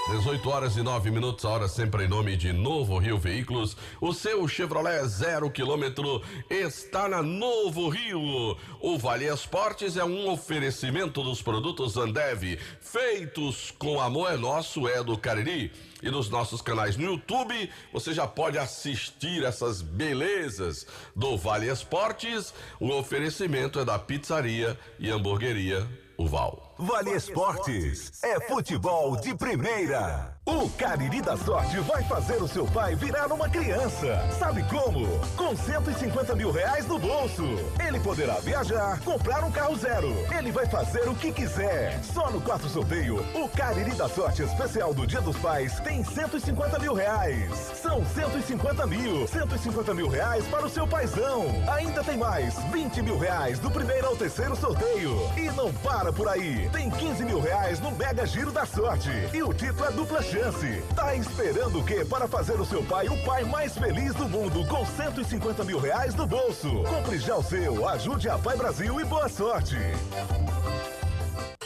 18h09, a hora sempre em nome de Novo Rio Veículos. O seu Chevrolet 0 km está na Novo Rio. O Vale Esportes é um oferecimento dos produtos Ambev, feitos com amor. É nosso, é do Cariri. E nos nossos canais no YouTube, você já pode assistir essas belezas do Vale Esportes. O oferecimento é da pizzaria e hamburgueria O Val. Vale Esportes é futebol de primeira. O Cariri da Sorte vai fazer o seu pai virar uma criança. Sabe como? Com 150 mil reais no bolso. Ele poderá viajar, comprar um carro zero. Ele vai fazer o que quiser. Só no 4 Sorteio, o Cariri da Sorte especial do Dia dos Pais tem 150 mil reais. São 150 mil reais para o seu paizão. Ainda tem mais 20 mil reais do primeiro ao terceiro sorteio. E não para por aí. Tem 15 mil reais no Mega Giro da Sorte. E o título é dupla chance. Tá esperando o quê para fazer o seu pai o pai mais feliz do mundo com 150 mil reais no bolso? Compre já o seu, ajude a Pai Brasil e boa sorte.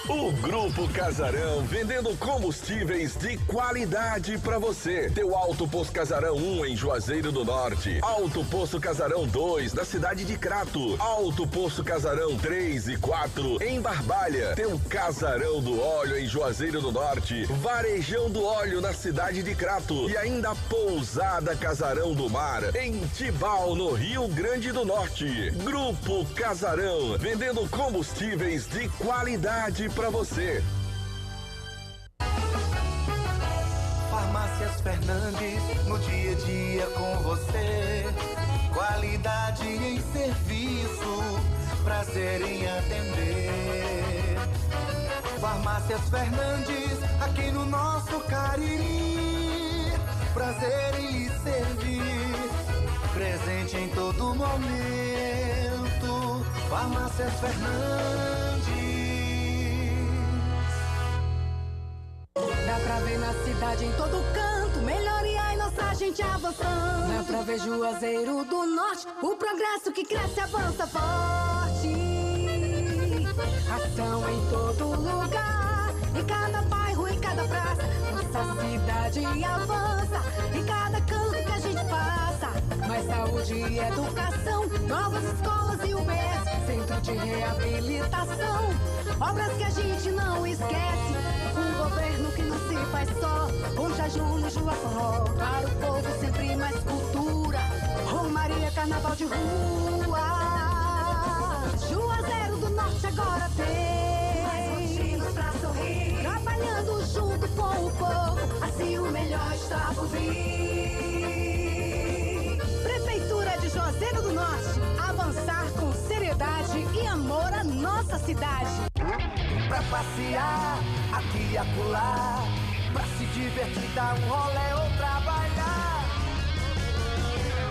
O Grupo Casarão, vendendo combustíveis de qualidade para você. Teu Alto Posto Casarão 1 em Juazeiro do Norte. Alto Posto Casarão 2 na cidade de Crato. Alto Posto Casarão 3 e 4 em Barbalha. Teu Casarão do Óleo em Juazeiro do Norte. Varejão do Óleo na cidade de Crato. E ainda Pousada Casarão do Mar em Tibau, no Rio Grande do Norte. Grupo Casarão, vendendo combustíveis de qualidade para você. Farmácias Fernandes, no dia a dia com você. Qualidade em serviço, prazer em atender. Farmácias Fernandes, aqui no nosso Cariri. Prazer em lhe servir, presente em todo momento. Farmácias Fernandes. Dá pra ver na cidade, em todo canto, melhoria e nossa gente avançando. Dá pra ver Juazeiro do Norte, o progresso que cresce avança forte. Ação em todo lugar, em cada bairro, em cada praça. Nossa cidade avança, em cada canto que a gente passa. Mais saúde e educação, novas escolas e UBS, centro de reabilitação, obras que a gente não esquece. Um governo que não se faz só, com Jaju, Jua Forró. Para o povo sempre mais cultura, Romaria, Carnaval de rua. Juazeiro do Norte agora tem mais motivos pra sorrir, trabalhando junto com o povo, assim o melhor está por vir. Prefeitura de Juazeiro do Norte, avançar com seriedade e amor à nossa cidade. Pra passear, aqui e acolá, pra se divertir, dar um rolê ou trabalhar.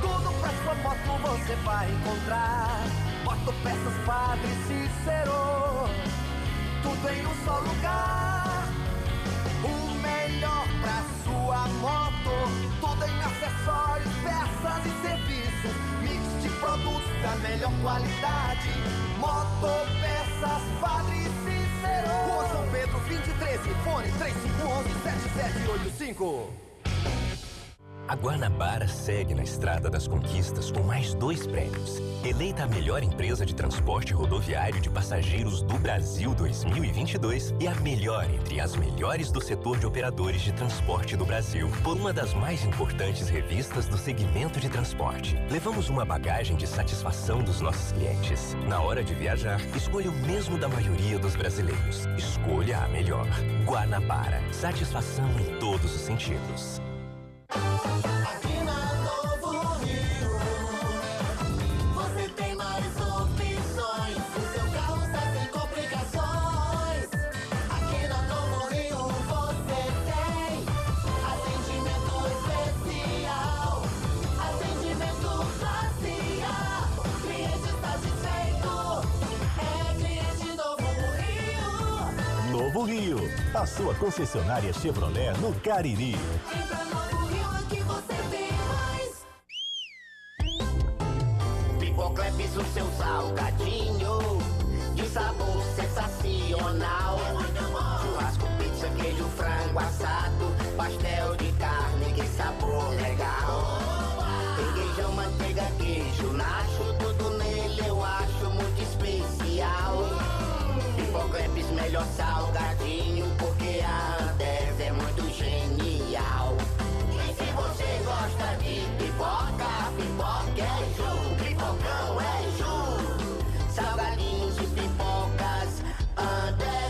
Tudo pra sua moto você vai encontrar. Motopeças Padre Cícero, tudo em um só lugar. O melhor pra sua moto, tudo em acessórios, peças e serviços. Mix de produtos da melhor qualidade. Motopeças Padre Cícero, Rua São Pedro 2013, fone 3511-7785. A Guanabara segue na estrada das conquistas com mais 2 prêmios. Eleita a melhor empresa de transporte rodoviário de passageiros do Brasil 2022 e a melhor entre as melhores do setor de operadores de transporte do Brasil, por uma das mais importantes revistas do segmento de transporte. Levamos uma bagagem de satisfação dos nossos clientes. Na hora de viajar, escolha o mesmo da maioria dos brasileiros. Escolha a melhor. Guanabara. Satisfação em todos os sentidos. Aqui na Novo Rio, você tem mais opções. O seu carro está sem complicações. Aqui na Novo Rio você tem atendimento especial, atendimento classe A. O cliente está satisfeito, é cliente Novo Rio. Novo Rio, a sua concessionária Chevrolet no Cariri. Pipocleps, o seu salgadinho de sabor sensacional. Churrasco, pizza, queijo, frango assado pastel de carne, que sabor legal. Requeijão, manteiga, queijo, nacho, tudo nele eu acho muito especial. Hipocrepes, melhor salgadinho, porque a Ambev é muito genial. E se você gosta de pipoca, pipoca é Ju, pipocão é Ju. Salgadinhos e pipocas, Ambev.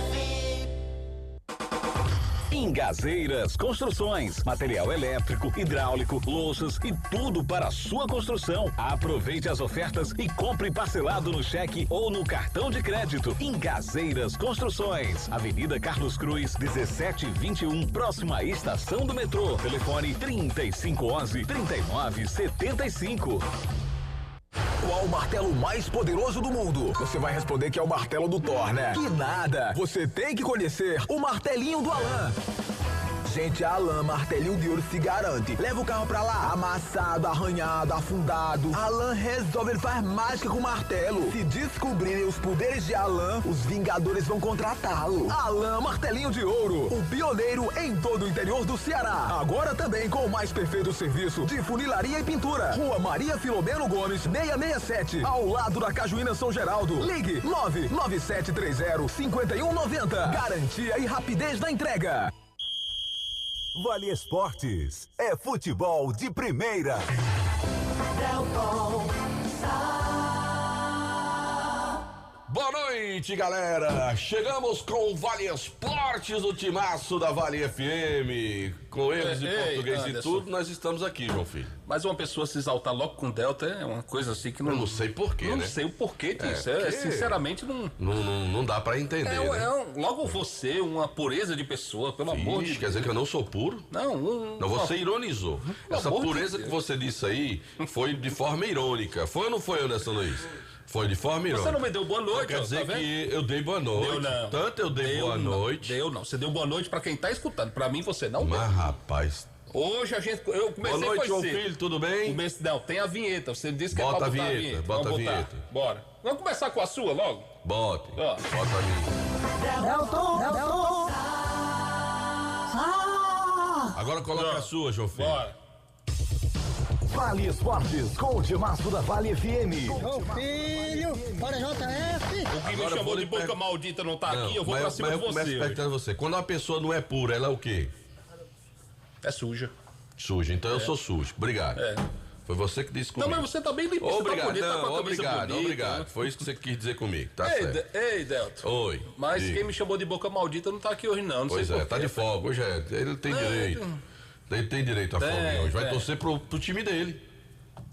Engazeiras Construções, material elétrico, hidráulico, louças e tudo para a sua construção. Aproveite as ofertas e compre parcelado no cheque ou no cartão de crédito. Engazeiras Construções, Avenida Carlos Cruz, 1721, próxima à estação do metrô. Telefone 3511-3975. Qual o martelo mais poderoso do mundo? Você vai responder que é o martelo do Thor, né? Que nada! Você tem que conhecer o martelinho do Alan. Gente, a Alan Martelinho de Ouro se garante. Leva o carro pra lá, amassado, arranhado, afundado. Alan resolve, ele faz mágica com o martelo. Se descobrirem os poderes de Alan, os Vingadores vão contratá-lo. Alan Martelinho de Ouro, o pioneiro em todo o interior do Ceará. Agora também com o mais perfeito serviço de funilaria e pintura. Rua Maria Filomeno Gomes, 667, ao lado da Cajuína São Geraldo. Ligue 99730-5190. Garantia e rapidez na entrega. Vale Esportes é futebol de primeira. Boa noite, galera. Chegamos com o Vale Esportes, o timaço da Vale FM. Com eles de português Anderson. e tudo, nós estamos aqui, João Filho. Mas uma pessoa se exaltar logo com Delta é uma coisa assim que não... Eu não sei porquê, Não né? sei o porquê disso. porque- Sinceramente, não... Não dá pra entender, né? Logo você, uma pureza de pessoa, pelo amor de Ixi, quer Deus. dizer que eu não sou puro? Não, Não, você ironizou. Essa amor de pureza que Deus. você disse aí foi de forma irônica. Foi ou não foi, Anderson Luiz? Foi de forma irônica. Você não me deu boa noite, Quer ó, dizer tá vendo? que eu dei boa noite. Deu não. Tanto eu dei boa noite. Deu não. Você deu boa noite pra quem tá escutando. Pra mim, você não deu. Mas, rapaz. Hoje eu comecei Boa noite, foi João cedo. Filho, tudo bem? Não, tem a vinheta. Você disse que Bota é pra a botar vinheta, bota Vamos a botar. vinheta. Bora. Vamos começar com a sua logo? Bote. Ó. Bota a minha. Agora coloca a sua, João Filho. Bora. Vale Esportes com o timaço da Vale FM. Filho, bora JF. O que me Agora chamou vou de lhe boca per- maldita não tá Não, aqui, eu vou mas- pra cima mas de eu começo você. perguntando a você. Quando uma pessoa não é pura, ela é o quê? É suja. Suja. Então eu sou sujo. Obrigado. É. Foi você que disse Não, comigo. mas você tá bem limpo, você tá Obrigado, bonito, tá não, com a camisa obrigado, bonita, obrigado. né? Foi isso que você quis dizer comigo, tá Ei, certo. Ei, Delta. Oi. Mas diga. quem me chamou de boca maldita não tá aqui hoje não Pois sei é, por tá quê. de folga. Hoje ele tem direito. Ele tem direito a folga hoje. Vai torcer pro time dele.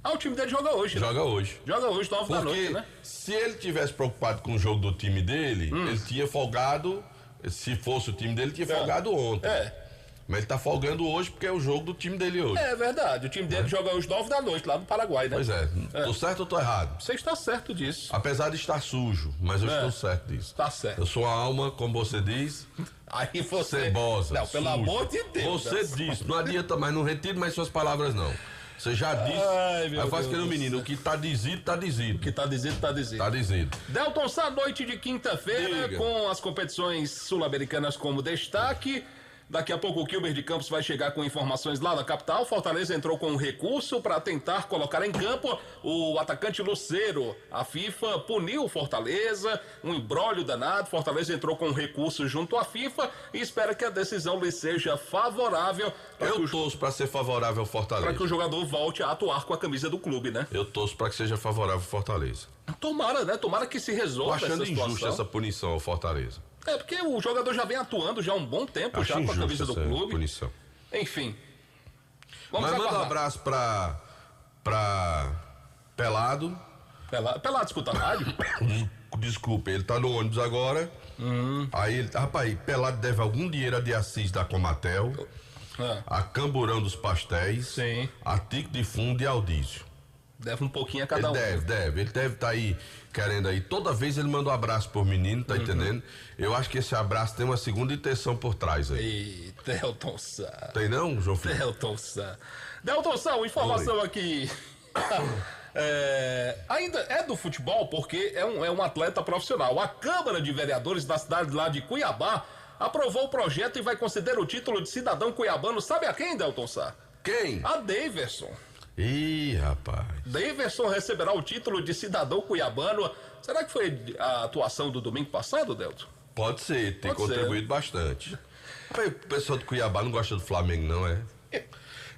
Ah, o time dele joga hoje, né? Joga hoje. Joga hoje, 9 da noite, Porque né? se ele tivesse preocupado com o jogo do time dele, ele tinha folgado. Se fosse o time dele, tinha folgado ontem. É. Mas ele tá folgando hoje porque é o jogo do time dele hoje. É verdade, o time dele joga hoje 9 da noite, lá no Paraguai, né? Pois é. Tô certo ou tô errado? Você está certo disso. Apesar de estar sujo, mas eu É. estou certo disso. Tá certo. Eu sou uma alma, como você diz, Aí você... cebosa. Não, pelo suja. amor de Deus. Você disse, não adianta mais, não retire mais suas palavras, não. Você já disse. Ai, meu Aí faz Deus que no do menino, céu. o que tá dizido, tá dizido. O que tá dizendo, tá dizendo. Tá dizido. Delton Sá, noite de quinta-feira, Diga. com as competições sul-americanas como destaque. Daqui a pouco o Kilber de Campos vai chegar com informações lá da capital. Fortaleza entrou com um recurso para tentar colocar em campo o atacante Lucero. A FIFA puniu o Fortaleza, um imbróglio danado. Fortaleza entrou com um recurso junto à FIFA e espera que a decisão lhe seja favorável para que, Eu torço pra ser favorável ao Fortaleza. o jogador volte a atuar com a camisa do clube, né? Eu torço pra que seja favorável ao Fortaleza. Tomara, né? Tomara que se Tô resolva achando essa injusta situação. essa punição ao Fortaleza. É, porque o jogador já vem atuando já há um bom tempo, Acho já com a injusta camisa do essa clube. punição. Enfim. Vamos Mas manda um aguardar. abraço pra Pelado. Pelado escuta a rádio? Desculpa, ele tá no ônibus agora. Aí ele, rapaz, Pelado deve algum dinheiro a de Assis da Comatel, a Camburão dos Pastéis, Sim. a Tico de Fundo e Aldísio. Deve um pouquinho a cada Ele um. deve. Ele deve estar aí querendo aí. Toda vez ele manda um abraço por menino, tá entendendo? Eu acho que esse abraço tem uma segunda intenção por trás aí. E Delton Sá. Tem não, João Filho? Delton Sá. Delton Sá, uma informação aqui. Ainda é do futebol porque é um atleta profissional. A Câmara de Vereadores da cidade lá de Cuiabá aprovou o projeto e vai conceder o título de cidadão cuiabano. Sabe a quem, Delton Sá? Quem? A Daverson. Ih, rapaz. Daverson receberá o título de cidadão cuiabano. Será que foi a atuação do domingo passado, Delton? Pode ser, tem contribuído bastante. O pessoal do Cuiabá não gosta do Flamengo, não é?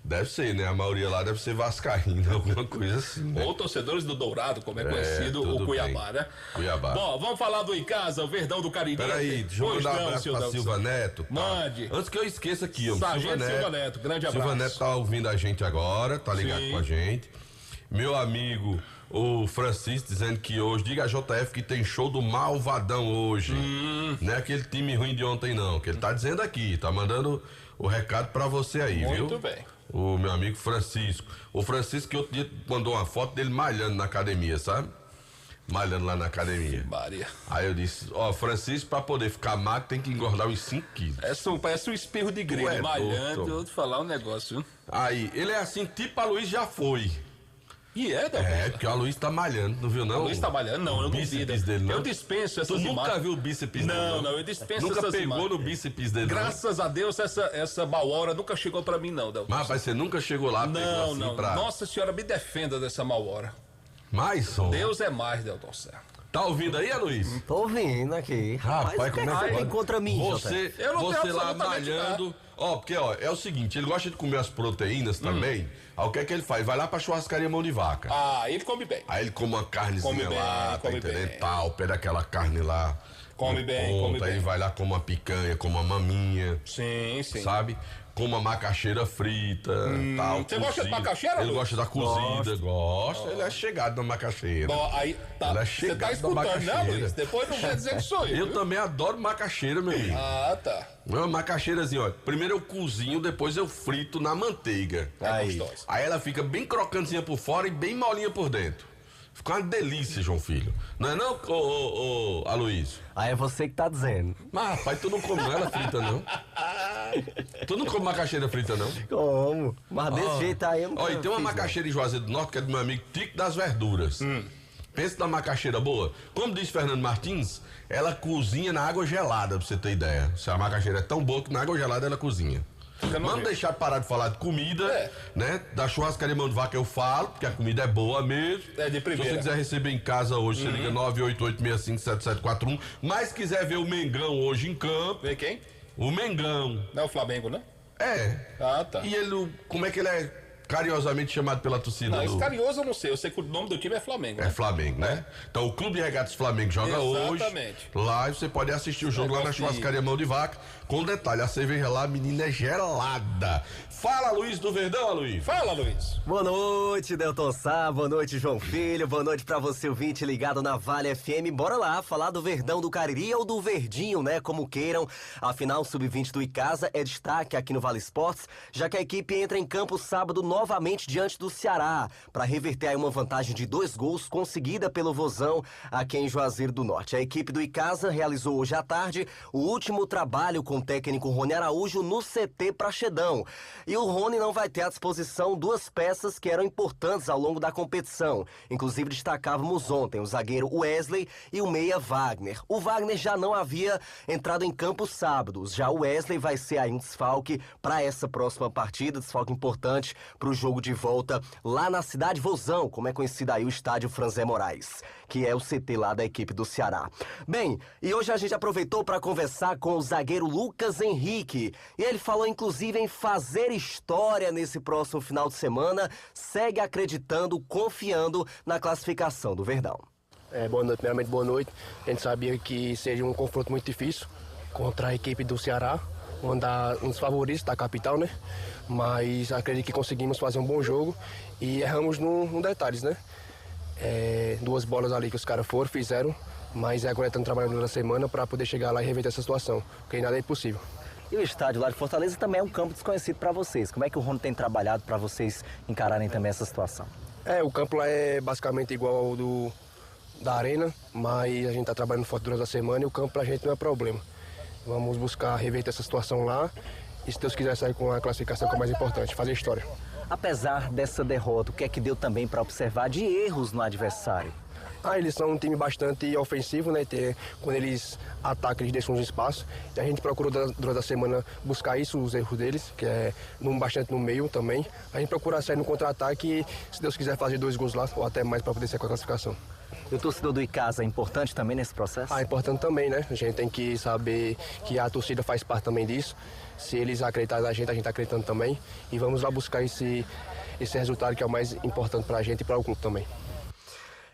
Deve ser, né? A maioria lá deve ser vascaína, alguma coisa assim, né? Ou torcedores do Dourado, como é conhecido o Cuiabá, bem. né? Cuiabá. Bom, vamos falar do Em Casa, o Verdão do Cariri. Peraí, deixa eu mandar um abraço pra Silva Neto. Tá? Mande. Antes que eu esqueça aqui, ó. Sargento Silva Neto, grande abraço. Silva Neto tá ouvindo a gente agora, tá ligado com a gente. Meu amigo, o Francisco, dizendo que hoje, diga a JF que tem show do Malvadão hoje. Não é aquele time ruim de ontem, não, que ele tá dizendo aqui, tá mandando o recado pra você aí, viu? Muito bem. O meu amigo Francisco. O Francisco que outro dia mandou uma foto dele malhando na academia, sabe? Malhando lá na academia. Maria. Aí eu disse, Francisco, pra poder ficar magro tem que engordar uns 5 quilos. Parece um espirro de grego, malhando, eu vou te falar um negócio, viu? Aí, ele é assim, tipo a Luiz já foi. E é, Delton? É, porque a Luiz tá malhando, não viu não? A Luiz tá malhando? Não, eu não vi. Dele, não. Eu dispenso essas imagens. Tu nunca viu o bíceps dele? Não, eu dispenso nunca essas imagens. Nunca pegou no bíceps dele, Graças a Deus, essa mau hora nunca chegou pra mim, não, Delton. Mas, rapaz, você nunca chegou lá, Não, assim não. pra... Nossa Senhora, me defenda dessa mau hora. Mais som. Deus é mais, Delton Serra. Tá ouvindo aí, Luiz? Tô ouvindo aqui. Rapaz, como é que tem contra mim, você lá malhando. Porque é o seguinte, ele gosta de comer as proteínas também. Aí o que é que ele faz? Vai lá pra churrascaria Mão de Vaca. Ele come bem. Aí ele come uma carnezinha lá, tá entendendo? Tal, pega aquela carne lá. Come bem. Aí ele vai lá, come uma picanha, come uma maminha. Sim. Sabe? Com uma macaxeira frita, tal. Você gosta de macaxeira, Ele gosta da cozida, gosta. Ele é chegado na macaxeira. Bom, aí tá. Ele é Você tá chegado na escutando, né, macaxeira. Luiz? Depois não quer dizer que sou eu. Eu também adoro macaxeira, meu amigo. Tá. Uma macaxeirazinha, ó. Primeiro eu cozinho, depois eu frito na manteiga. Aí ela fica bem crocantezinha por fora e bem molinha por dentro. Fica uma delícia, João Filho. Não é não, Aloysio? É você que tá dizendo. Mas, rapaz, tu não come ela frita, não? Tu não come macaxeira frita, não? Como? Mas desse jeito aí eu não e tem uma macaxeira em Juazeiro do Norte que é do meu amigo Tico das Verduras. Pensa na macaxeira boa. Como diz Fernando Martins, ela cozinha na água gelada, pra você ter ideia. Se a macaxeira é tão boa que na água gelada ela cozinha. Vamos deixar parar de falar de comida, né? Da churrascaria Mão de Vaca eu falo, porque a comida é boa mesmo. É de primeira. Se você quiser receber em casa hoje, você liga 988657741. Mas quiser ver o Mengão hoje em campo. Ver quem? O Mengão. Não é o Flamengo, né? Tá. E ele, como é que ele é carinhosamente chamado pela torcida? Não, esse carinhoso eu não sei. Eu sei que o nome do time é Flamengo. É Flamengo, né? Então o Clube de Regatas Flamengo joga hoje. Lá e você pode assistir o jogo lá na churrascaria Mão de Vaca. Com detalhe, a cerveja lá, a menina é gelada. Fala, Luiz do Verdão, Luiz. Fala, Luiz. Boa noite, Delton Sá. Boa noite, João Filho. Boa noite pra você, ouvinte ligado na Vale FM. Bora lá falar do Verdão do Cariri ou do Verdinho, né? Como queiram. A final sub-20 do Icasa é destaque aqui no Vale Esportes, já que a equipe entra em campo sábado novamente diante do Ceará, para reverter aí uma vantagem de 2 gols conseguida pelo Vozão aqui em Juazeiro do Norte. A equipe do Icasa realizou hoje à tarde o último trabalho com o técnico Rony Araújo no CT Praxedão. E o Rony não vai ter à disposição 2 peças que eram importantes ao longo da competição. Inclusive destacávamos ontem o zagueiro Wesley e o meia Wagner. O Wagner já não havia entrado em campo sábados. Já o Wesley vai ser aí um desfalque para essa próxima partida, desfalque importante para o jogo de volta lá na cidade Vozão, como é conhecido aí o estádio Franzé Moraes, que é o CT lá da equipe do Ceará. Bem, e hoje a gente aproveitou para conversar com o zagueiro Lucas Henrique. E ele falou inclusive em fazer história nesse próximo final de semana, segue acreditando, confiando na classificação do Verdão. Boa noite, primeiramente boa noite. A gente sabia que seria um confronto muito difícil contra a equipe do Ceará, um dos favoritos da capital, né? Mas acredito que conseguimos fazer um bom jogo e erramos no detalhes, né? 2 bolas ali que os caras fizeram, mas agora estamos trabalhando durante a semana para poder chegar lá e reverter essa situação, porque nada é impossível. E o estádio lá de Fortaleza também é um campo desconhecido para vocês. Como é que o Rony tem trabalhado para vocês encararem também essa situação? O campo lá é basicamente igual ao da arena, mas a gente está trabalhando forte durante a semana e o campo pra gente não é problema. Vamos buscar reverter essa situação lá e, se Deus quiser, sair com a classificação que é o mais importante, fazer história. Apesar dessa derrota, o que é que deu também para observar de erros no adversário? Eles são um time bastante ofensivo, né? Quando eles atacam, eles deixam uns espaços. E a gente procura durante a semana buscar isso, os erros deles, que é bastante no meio também. A gente procura sair no contra-ataque e, se Deus quiser, fazer 2 gols lá, ou até mais para poder ser com a classificação. E o torcedor do Icasa é importante também nesse processo? É importante também, né? A gente tem que saber que a torcida faz parte também disso. Se eles acreditarem na gente, a gente está acreditando também. E vamos lá buscar esse resultado que é o mais importante para a gente e para o clube também.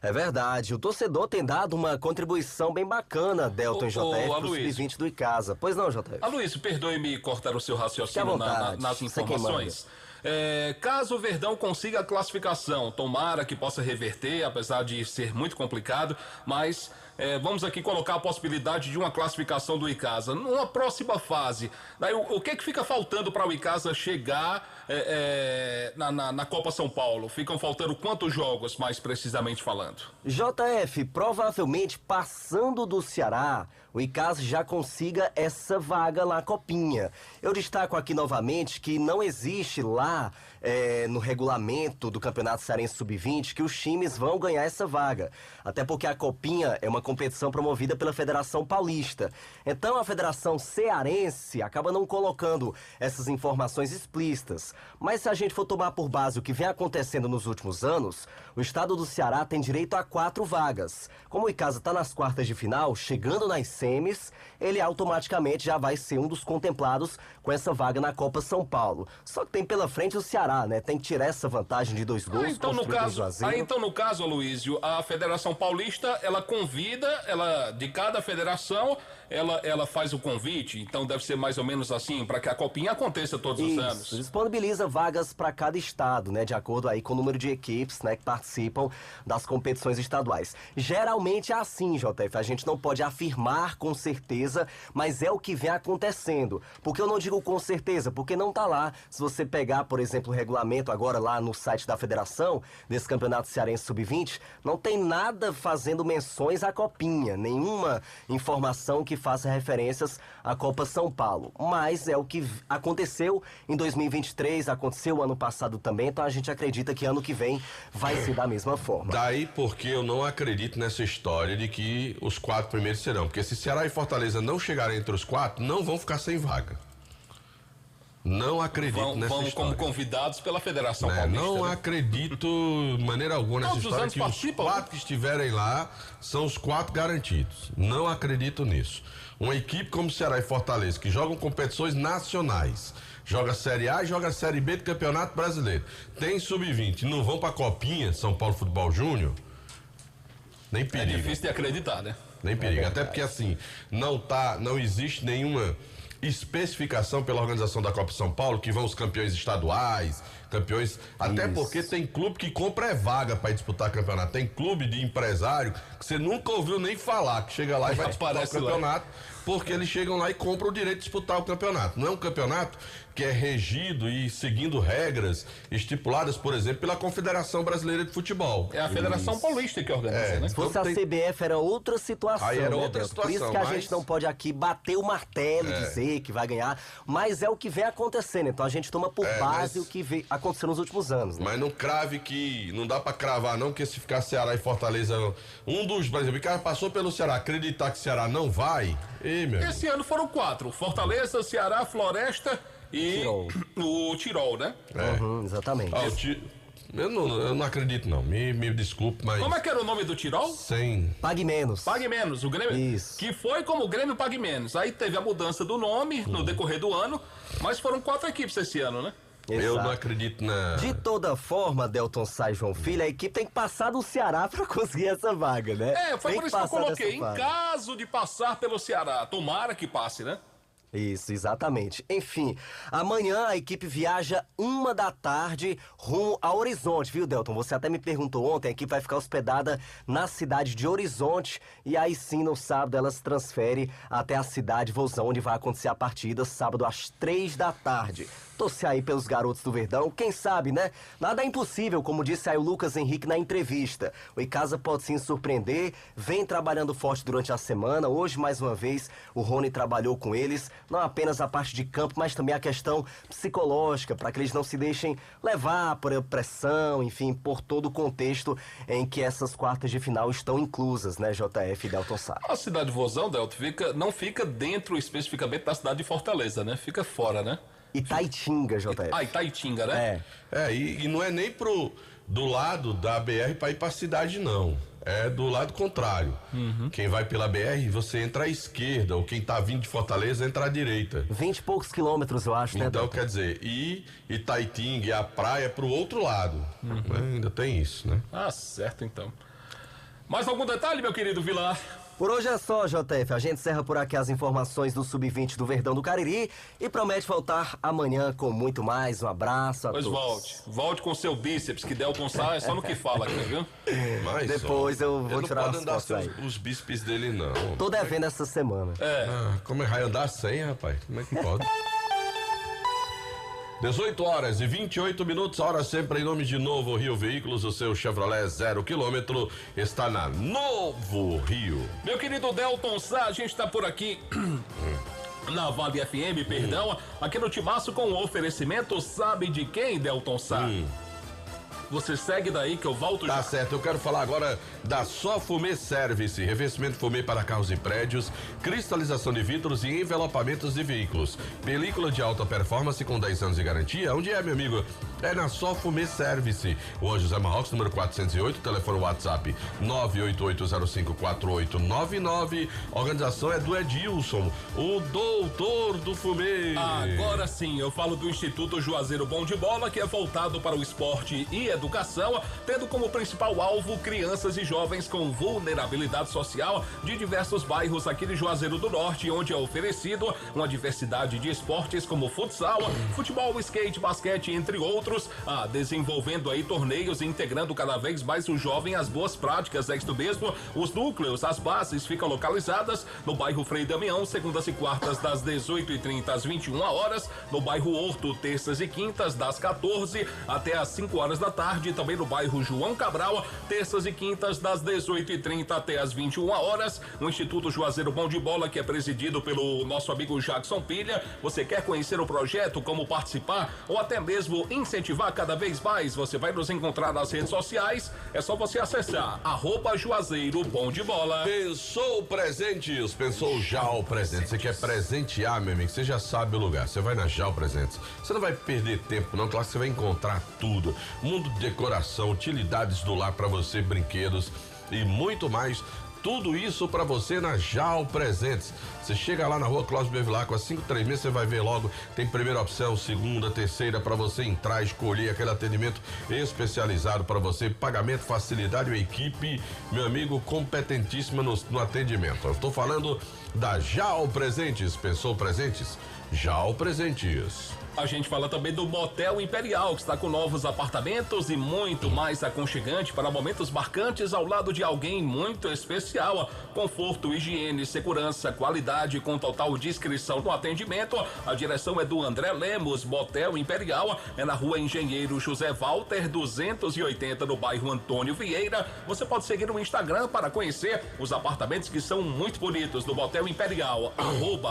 É verdade, o torcedor tem dado uma contribuição bem bacana, Delton JF, pro Sub-20 do Icasa. Pois não, JF? Aloysio, perdoe-me cortar o seu raciocínio nas informações. Caso o Verdão consiga a classificação, tomara que possa reverter, apesar de ser muito complicado, mas vamos aqui colocar a possibilidade de uma classificação do Icasa numa próxima fase. Daí, o que fica faltando para o Icasa chegar na Copa São Paulo? Ficam faltando quantos jogos, mais precisamente falando? JF, provavelmente passando do Ceará, o Icasa já consiga essa vaga na Copinha. Eu destaco aqui novamente que não existe lá no regulamento do Campeonato Cearense Sub-20 que os times vão ganhar essa vaga. Até porque a Copinha é uma competição promovida pela Federação Paulista. Então a Federação Cearense acaba não colocando essas informações explícitas. Mas se a gente for tomar por base o que vem acontecendo nos últimos anos, o estado do Ceará tem direito a 4 vagas. Como o Icasa está nas quartas de final, chegando nas semis, ele automaticamente já vai ser um dos contemplados com essa vaga na Copa São Paulo. Só que tem pela frente o Ceará, né? Tem que tirar essa vantagem de 2 gols. Então, no caso, Aloysio, a Federação Paulista, ela convida, de cada federação, ela faz o convite. Então deve ser mais ou menos assim, para que a Copinha aconteça todos os anos. Disponibiliza vagas para cada estado, né? De acordo aí com o número de equipes, né, que participam das competições estaduais. Geralmente é assim, JF. A gente não pode afirmar com certeza, mas é o que vem acontecendo. Porque eu não digo com certeza, porque não tá lá. Se você pegar, por exemplo, o regulamento agora lá no site da federação, desse Campeonato Cearense Sub-20, não tem nada fazendo menções à Copinha, nenhuma informação que faça referências à Copa São Paulo. Mas é o que aconteceu em 2023, aconteceu ano passado também, então a gente acredita que ano que vem vai ser da mesma forma. Daí porque eu não acredito nessa história de que os 4 primeiros serão, porque se Ceará e Fortaleza não chegarem entre os 4, não vão ficar sem vaga. Não acredito nessa história. Vão como convidados pela Federação Paulista. Não acredito de maneira alguma nessa história que os 4 que estiverem lá são os 4 garantidos. Não acredito nisso. Uma equipe como Ceará e Fortaleza, que jogam competições nacionais, joga Série A e joga Série B do Campeonato Brasileiro, tem Sub-20, não vão pra Copinha, São Paulo Futebol Júnior, nem perigo. É difícil de acreditar, né? Nem perigo, até porque assim, não existe nenhuma especificação pela organização da Copa São Paulo que vão os campeões estaduais, campeões, até porque tem clube que compra vaga para disputar campeonato, tem clube de empresário que você nunca ouviu nem falar, que chega lá e vai disputar o campeonato, porque eles chegam lá e compram o direito de disputar o campeonato. Não é um campeonato que é regido e seguindo regras estipuladas, por exemplo, pela Confederação Brasileira de Futebol. É a Federação Paulista que organiza, né? Se fosse a CBF era outra situação, aí era né, outra situação. Por isso que a gente não pode aqui bater o martelo e dizer que vai ganhar, mas é o que vem acontecendo, então a gente toma por base o que aconteceu nos últimos anos, né? Mas não crave que, não dá pra cravar não, que se ficar Ceará e Fortaleza, por exemplo, o cara passou pelo Ceará, acreditar que Ceará não vai, esse ano foram 4, Fortaleza, Ceará, Floresta e o Tirol, né? Exatamente. Eu não acredito não, me desculpe, mas... Como é que era o nome do Tirol? Pague Menos. Pague Menos, o Grêmio. Isso. Que foi como o Grêmio Pague Menos. Aí teve a mudança do nome no decorrer do ano, mas foram 4 equipes esse ano, né? Exato. Eu não acredito na... De toda forma, Delton Sá e João Filho, a equipe tem que passar do Ceará pra conseguir essa vaga, né? Foi tem por isso que eu coloquei, em caso de passar pelo Ceará, tomara que passe, né? Isso, exatamente. Enfim, amanhã a equipe viaja 1h rumo a Horizonte, viu, Delton? Você até me perguntou ontem, a equipe vai ficar hospedada na cidade de Horizonte e aí sim, no sábado, ela se transfere até a cidade Vozão, onde vai acontecer a partida, sábado às 3h. Torcer aí pelos garotos do Verdão, quem sabe, né? Nada é impossível, como disse aí o Lucas Henrique na entrevista. O Icasa pode sim surpreender, vem trabalhando forte durante a semana. Hoje, mais uma vez, o Rony trabalhou com eles, não apenas a parte de campo, mas também a questão psicológica, para que eles não se deixem levar por pressão, enfim, por todo o contexto em que essas quartas de final estão inclusas, né, JF e Delton Sá. A cidade de Vozão, Delton, não fica dentro especificamente da cidade de Fortaleza, né? Fica fora, né? Itaitinga, JF. Itaitinga, né? E não é nem do lado da BR para ir para a cidade, não. É do lado contrário. Quem vai pela BR, você entra à esquerda, ou quem tá vindo de Fortaleza entra à direita. 20 e poucos quilômetros, eu acho, né? Então, quer dizer, Itaitinga e a praia pro outro lado. Ainda tem isso, né? Ah, certo, então. Mais algum detalhe, meu querido Vilar? Por hoje é só, JF. A gente encerra por aqui as informações do Sub-20 do Verdão do Cariri e promete voltar amanhã com muito mais. Um abraço a todos. Volte com seu bíceps, que Delton Sá é só no que fala aqui, viu? Mas, depois eu vou tirar as fotos aí. Os bíceps dele, não. Tô devendo essa semana. Como é que vai andar sem, rapaz? Como é que pode? 18h28, hora sempre em nome de Novo Rio Veículos, o seu Chevrolet 0 km está na Novo Rio. Meu querido Delton Sá, a gente está por aqui na Vale FM, aqui no Timaço com o oferecimento, sabe de quem, Delton Sá? Você segue daí que eu volto já. Tá certo, eu quero falar agora da Só Fumê Service, revestimento fumê para carros e prédios, cristalização de vidros e envelopamentos de veículos. Película de alta performance com 10 anos de garantia. Onde é, meu amigo? É na Só Fumê Service. Rua José Marrocos, número 408, telefone WhatsApp 988054899. Organização é do Edilson, o doutor do fumê. Agora sim, eu falo do Instituto Juazeiro Bom de Bola, que é voltado para o esporte e educação, tendo como principal alvo crianças e jovens com vulnerabilidade social de diversos bairros aqui de Juazeiro do Norte, onde é oferecido uma diversidade de esportes como futsal, futebol, skate, basquete, entre outros, desenvolvendo aí torneios e integrando cada vez mais o jovem às boas práticas. É isto mesmo, os núcleos, as bases ficam localizadas no bairro Frei Damião, segundas e quartas das 18h30 às 21 horas, no bairro Horto, terças e quintas das 14 até às 5 horas da tarde, também no bairro João Cabral, terças e quintas das 18h30 até às 21 horas. O Instituto Juazeiro Bom de Bola, que é presidido pelo nosso amigo Jackson Pilha. Você quer conhecer o projeto, como participar ou até mesmo incentivar cada vez mais? Você vai nos encontrar nas redes sociais, é só você acessar @Juazeiro Bom de Bola. Pensou presentes, pensou Jal Presentes. Você quer presentear, meu amigo? Você já sabe o lugar. Você vai na Jal Presentes. Você não vai perder tempo, não. Claro que você vai encontrar tudo. Mundo de decoração, utilidades do lar para você, brinquedos e muito mais. Tudo isso para você na Jal Presentes. Você chega lá na rua Cláudio Bevilacqua, com a 536, você vai ver logo, tem primeira opção, segunda, terceira, para você entrar, escolher aquele atendimento especializado para você, pagamento, facilidade, uma equipe, meu amigo, competentíssima no atendimento. Eu estou falando da Jal Presentes. Pensou presentes? Jal Presentes. A gente fala também do Motel Imperial, que está com novos apartamentos e muito mais aconchegante para momentos marcantes ao lado de alguém muito especial. Conforto, higiene, segurança, qualidade com total discrição no atendimento. A direção é do André Lemos. Motel Imperial é na rua Engenheiro José Walter 280, no bairro Antônio Vieira. Você pode seguir no Instagram para conhecer os apartamentos que são muito bonitos do Motel Imperial.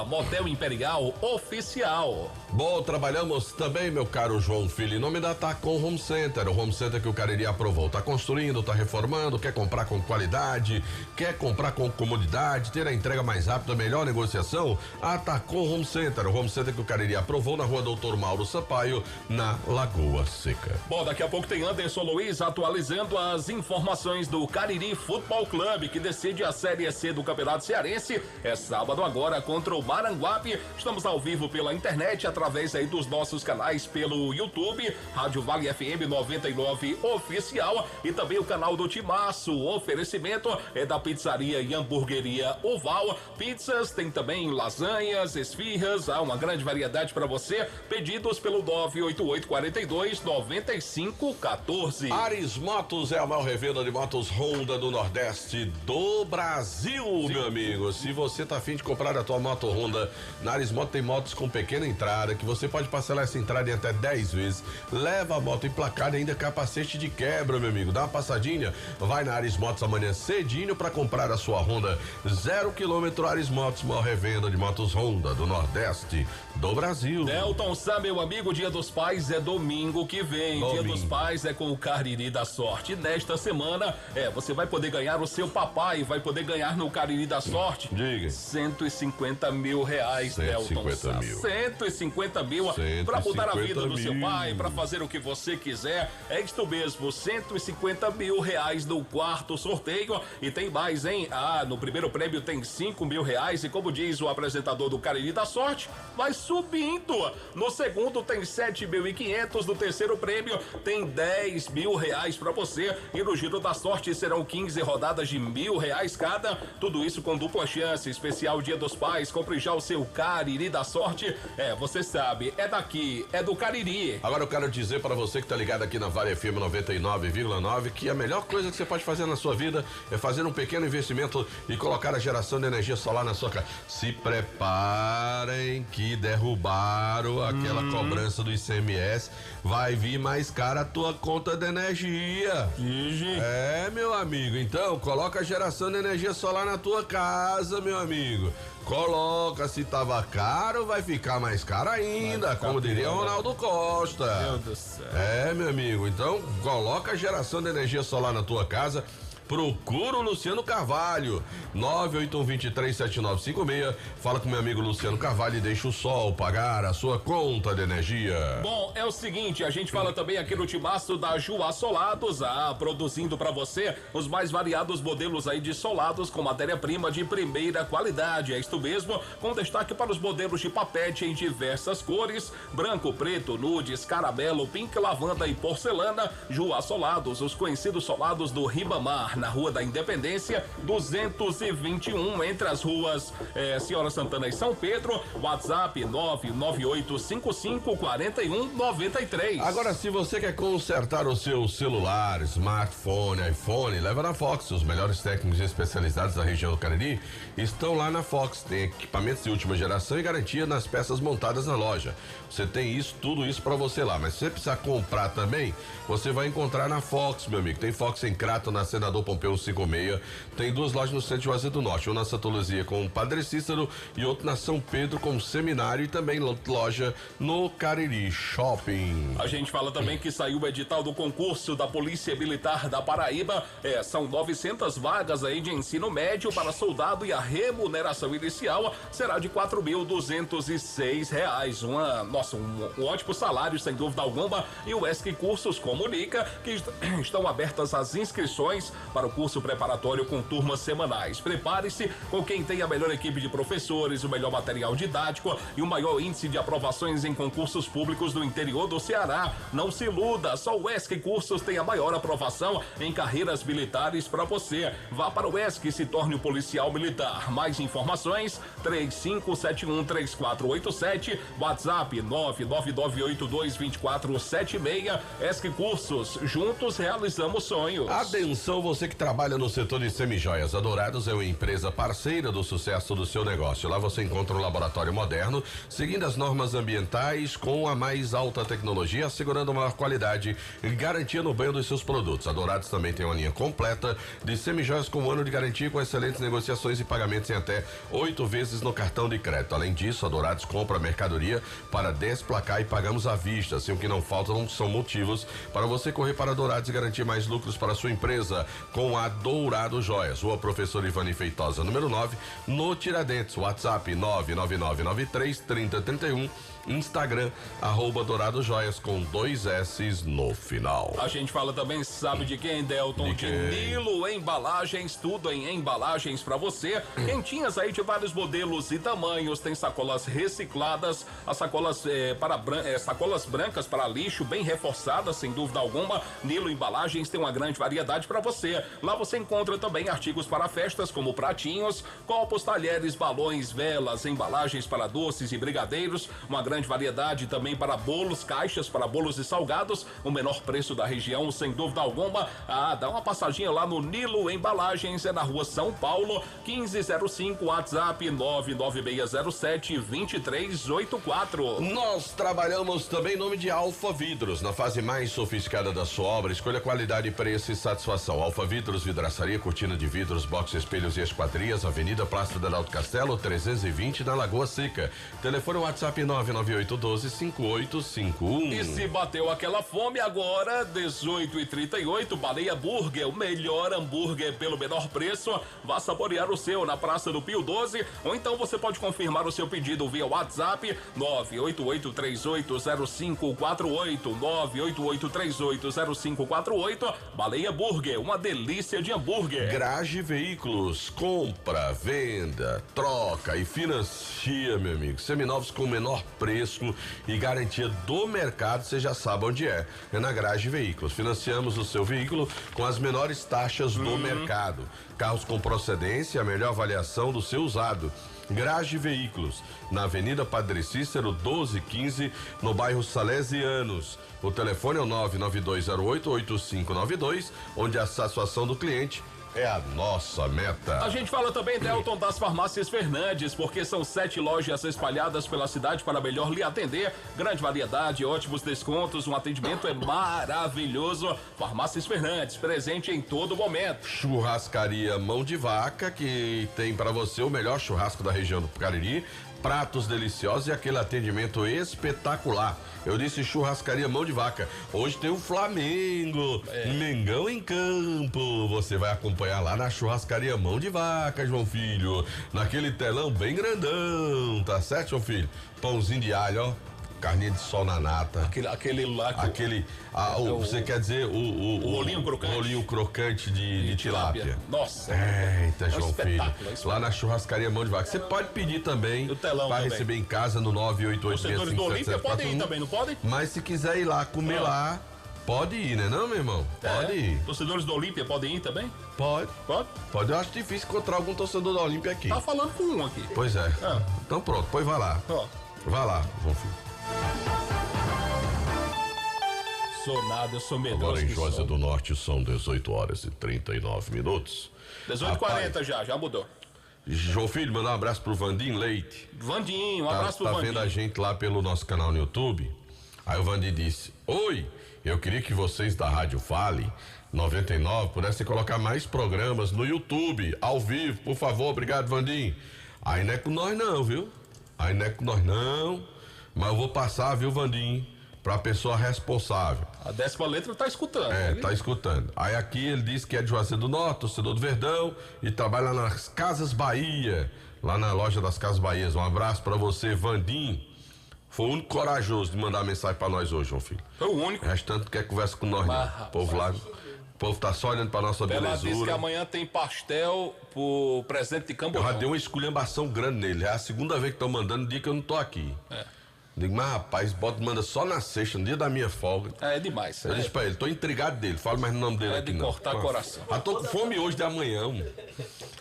@Motel Imperial Oficial. Bom trabalho. Trabalhamos também, meu caro João Filho, em nome da Tacom Home Center, o Home Center que o Cariri aprovou. Tá construindo, tá reformando, quer comprar com qualidade, quer comprar com comodidade, ter a entrega mais rápida, a melhor negociação? A Tacom Home Center, o Home Center que o Cariri aprovou na rua Doutor Mauro Sampaio, na Lagoa Seca. Bom, daqui a pouco tem Anderson Luiz atualizando as informações do Cariri Futebol Clube, que decide a Série C do Campeonato Cearense. É sábado agora contra o Maranguape. Estamos ao vivo pela internet, através aí dos nossos canais pelo YouTube, Rádio Vale FM 99 Oficial e também o canal do Timaço. O oferecimento é da pizzaria e hamburgueria Oval. Pizzas, tem também lasanhas, esfirras, há uma grande variedade para você. Pedidos pelo 98842-9514. Ares Motos é a maior revenda de motos Honda do Nordeste do Brasil, meu amigo. Se você tá tá afim de comprar a tua moto Honda, na Ares Moto tem motos com pequena entrada, que você pode parcelar essa entrada em até 10 vezes. Leva a moto emplacada e ainda capacete de quebra, meu amigo. Dá uma passadinha, vai na Ares Motos amanhã cedinho para comprar a sua Honda 0 km. Ares Motos, maior revenda de motos Honda do Nordeste do Brasil. Nelton Sá, meu amigo, Dia dos Pais é domingo que vem. Dia dos Pais é com o Cariri da Sorte. Nesta semana, você vai poder ganhar o seu papai, vai poder ganhar no Cariri da Sorte. Diga. 150 mil reais, Nelton Sá. 150 mil pra mudar a vida do seu pai, pra fazer o que você quiser. É isto mesmo, 150 mil reais no quarto sorteio. E tem mais, hein? No primeiro prêmio tem 5 mil reais. E como diz o apresentador do Cariri da Sorte, vai subindo. No segundo tem 7.500. No terceiro prêmio tem 10 mil reais pra você. E no Giro da Sorte serão 15 rodadas de R$ 1.000 cada. Tudo isso com dupla chance. Especial Dia dos Pais. Compre já o seu Cariri da Sorte. Você sabe, é daqui, é do Cariri. Agora eu quero dizer para você que tá ligado aqui na Vale FM 99,9 que a melhor coisa que você pode fazer na sua vida é fazer um pequeno investimento e colocar a geração de energia solar na sua casa. Se preparem que derrubaram aquela cobrança do ICMS. Vai vir mais cara a tua conta de energia. Meu amigo. Então, coloca a geração de energia solar na tua casa, meu amigo. Coloca, se tava caro, vai ficar mais caro ainda, como diria o Ronaldo Costa. Meu Deus do céu. Meu amigo, então coloca a geração de energia solar na tua casa. Procura o Luciano Carvalho, 981237956. Fala com meu amigo Luciano Carvalho e deixa o sol pagar a sua conta de energia. Bom, é o seguinte, a gente fala também aqui no timaço da Juá Solados, produzindo para você os mais variados modelos aí de solados com matéria-prima de primeira qualidade. É isto mesmo, com destaque para os modelos de papete em diversas cores: branco, preto, nudes, caramelo, pink, lavanda e porcelana. Juá Solados, os conhecidos solados do Ribamar, na Rua da Independência 221, entre as ruas Senhora Santana e São Pedro. WhatsApp 998554193. Agora, se você quer consertar o seu celular, smartphone, iPhone, leva na Fox. Os melhores técnicos especializados da região do Cariri estão lá na Fox. Tem equipamentos de última geração e garantia nas peças montadas na loja. Você tem isso, tudo isso pra você lá, mas se você precisar comprar também, você vai encontrar na Fox, meu amigo. Tem Fox em Crato, na Senador Pompeu 56. Tem duas lojas no centro de Juazeiro do Norte, uma na Santa Luzia com o Padre Cícero e outra na São Pedro com o Seminário, e também loja no Cariri Shopping. A gente fala também que saiu o edital do concurso da Polícia Militar da Paraíba. São 900 vagas aí de ensino médio para soldado e a remuneração inicial será de R$ 4.206. Um ótimo salário, sem dúvida alguma. E o ESC Cursos comunica que estão abertas as inscrições para o curso preparatório com turmas semanais. Prepare-se com quem tem a melhor equipe de professores, o melhor material didático e o maior índice de aprovações em concursos públicos do interior do Ceará. Não se iluda, só o ESC Cursos tem a maior aprovação em carreiras militares para você. Vá para o ESC e se torne um policial militar. Mais informações 35713487, WhatsApp 999822476. ESC Cursos, juntos realizamos sonhos. Atenção, você que trabalha no setor de semijoias. A Dourados é uma empresa parceira do sucesso do seu negócio. Lá você encontra um laboratório moderno, seguindo as normas ambientais com a mais alta tecnologia, assegurando a maior qualidade e garantia no banho dos seus produtos. A Dourados também tem uma linha completa de semijoias com 1 ano de garantia, com excelentes negociações e pagamentos em até 8 vezes no cartão de crédito. Além disso, a Dourados compra mercadoria para desplacar e pagamos à vista. Assim, o que não falta não são motivos para você correr para a Dourados e garantir mais lucros para a sua empresa com a Dourado Joias. Rua Professor Ivani Feitosa, número 9, no Tiradentes. WhatsApp 999933031. Instagram, @Dourado Joias com 2 S's no final. A gente fala também, sabe de quem, Delton? De Nilo Embalagens, tudo em embalagens pra você. Quentinhas aí de vários modelos e tamanhos. Tem sacolas recicladas, as sacolas sacolas brancas para lixo, bem reforçadas, sem dúvida alguma. Nilo Embalagens tem uma grande variedade pra você. Lá você encontra também artigos para festas, como pratinhos, copos, talheres, balões, velas, embalagens para doces e brigadeiros. Uma grande grande variedade também para bolos, caixas para bolos e salgados, o menor preço da região, sem dúvida alguma. Dá uma passadinha lá no Nilo Embalagens, é na rua São Paulo, 1505, WhatsApp 99607-2384. Nós trabalhamos também em nome de Alfa Vidros, na fase mais sofisticada da sua obra. Escolha qualidade, preço e satisfação. Alfa Vidros, vidraçaria, cortina de vidros, box, espelhos e esquadrias, Avenida Praça do Alto Castelo, 320, na Lagoa Seca. Telefone WhatsApp 99812-5851. E se bateu aquela fome agora, 18h38, Baleia Burger, o melhor hambúrguer pelo menor preço. Vá saborear o seu na Praça do Pio 12, ou então você pode confirmar o seu pedido via WhatsApp 988380548, 988380548. Baleia Burger, uma delícia de hambúrguer. Garage Veículos, compra, venda, troca e financia, meu amigo. Seminovos com o menor preço e garantia do mercado, você já sabe onde é. É na Garage Veículos. Financiamos o seu veículo com as menores taxas do mercado. Carros com procedência, a melhor avaliação do seu usado. Garage Veículos, na Avenida Padre Cícero 1215, no bairro Salesianos. O telefone é o 99208-8592, onde a satisfação do cliente é a nossa meta. A gente fala também, Delton, das farmácias Fernandes, porque são 7 lojas espalhadas pela cidade para melhor lhe atender. Grande variedade, ótimos descontos, um atendimento é maravilhoso. Farmácias Fernandes, presente em todo momento. Churrascaria Mão de Vaca, que tem para você o melhor churrasco da região do Cariri. Pratos deliciosos e aquele atendimento espetacular. Eu disse Churrascaria Mão de Vaca. Hoje tem o Flamengo, Mengão em campo. Você vai acompanhar lá na Churrascaria Mão de Vaca, João Filho. Naquele telão bem grandão, tá certo, João Filho? Pãozinho de alho, ó. Carninha de sol na nata. Aquele lá. Você quer dizer o rolinho crocante. O rolinho crocante de tilápia. Nossa. Eita, João Filho. Lá na Churrascaria Mão de Vaca. Você pode pedir também. O telão para também. Receber em casa no 988657741. Torcedores do Olímpia podem ir também, não podem? Mas se quiser ir lá comer lá, pode ir, né não, meu irmão? Pode ir. Torcedores do Olímpia podem ir também? Pode. Pode? Pode. Eu acho difícil encontrar algum torcedor do Olímpia aqui. Tá falando com um aqui. Pois é. Então pronto, pois vai lá. Vai lá, João Filho. Sou nada, eu sou medroso. Agora em Juazeiro do Norte são 18h39. 18h40 já mudou. João Filho, mandar um abraço pro Vandim Leite. Vandinho, um abraço pro Vandim. Tá vendo a gente lá pelo nosso canal no YouTube? Aí o Vandim disse: oi, eu queria que vocês da Rádio Fale 99 pudessem colocar mais programas no YouTube, ao vivo, por favor. Obrigado, Vandim. Aí não é com nós não, viu? Aí não é com nós não. Mas eu vou passar, viu, Vandim? Pra pessoa responsável. A 10ª letra tá escutando. Tá escutando. Aí aqui ele disse que é de Juazeiro do Norte, torcedor do Verdão, e trabalha nas Casas Bahia, lá na loja das Casas Bahia. Um abraço pra você, Vandim. Foi o único corajoso de mandar mensagem pra nós hoje, João Filho. Foi o único. O restante quer conversa com nós, né? O povo lá, o povo tá só olhando pra nossa Bela belezura. disse que amanhã tem pastel pro presidente de Camboriú. Eu já dei uma esculhambação grande nele. É a segunda vez que estão mandando no dia que eu não tô aqui. Digo, mas rapaz, manda só na sexta, no dia da minha folga. É demais. Eu disse pra ele, tô intrigado dele, falo mais o nome dele aqui não. É de cortar coração. Já tô com fome hoje de amanhã.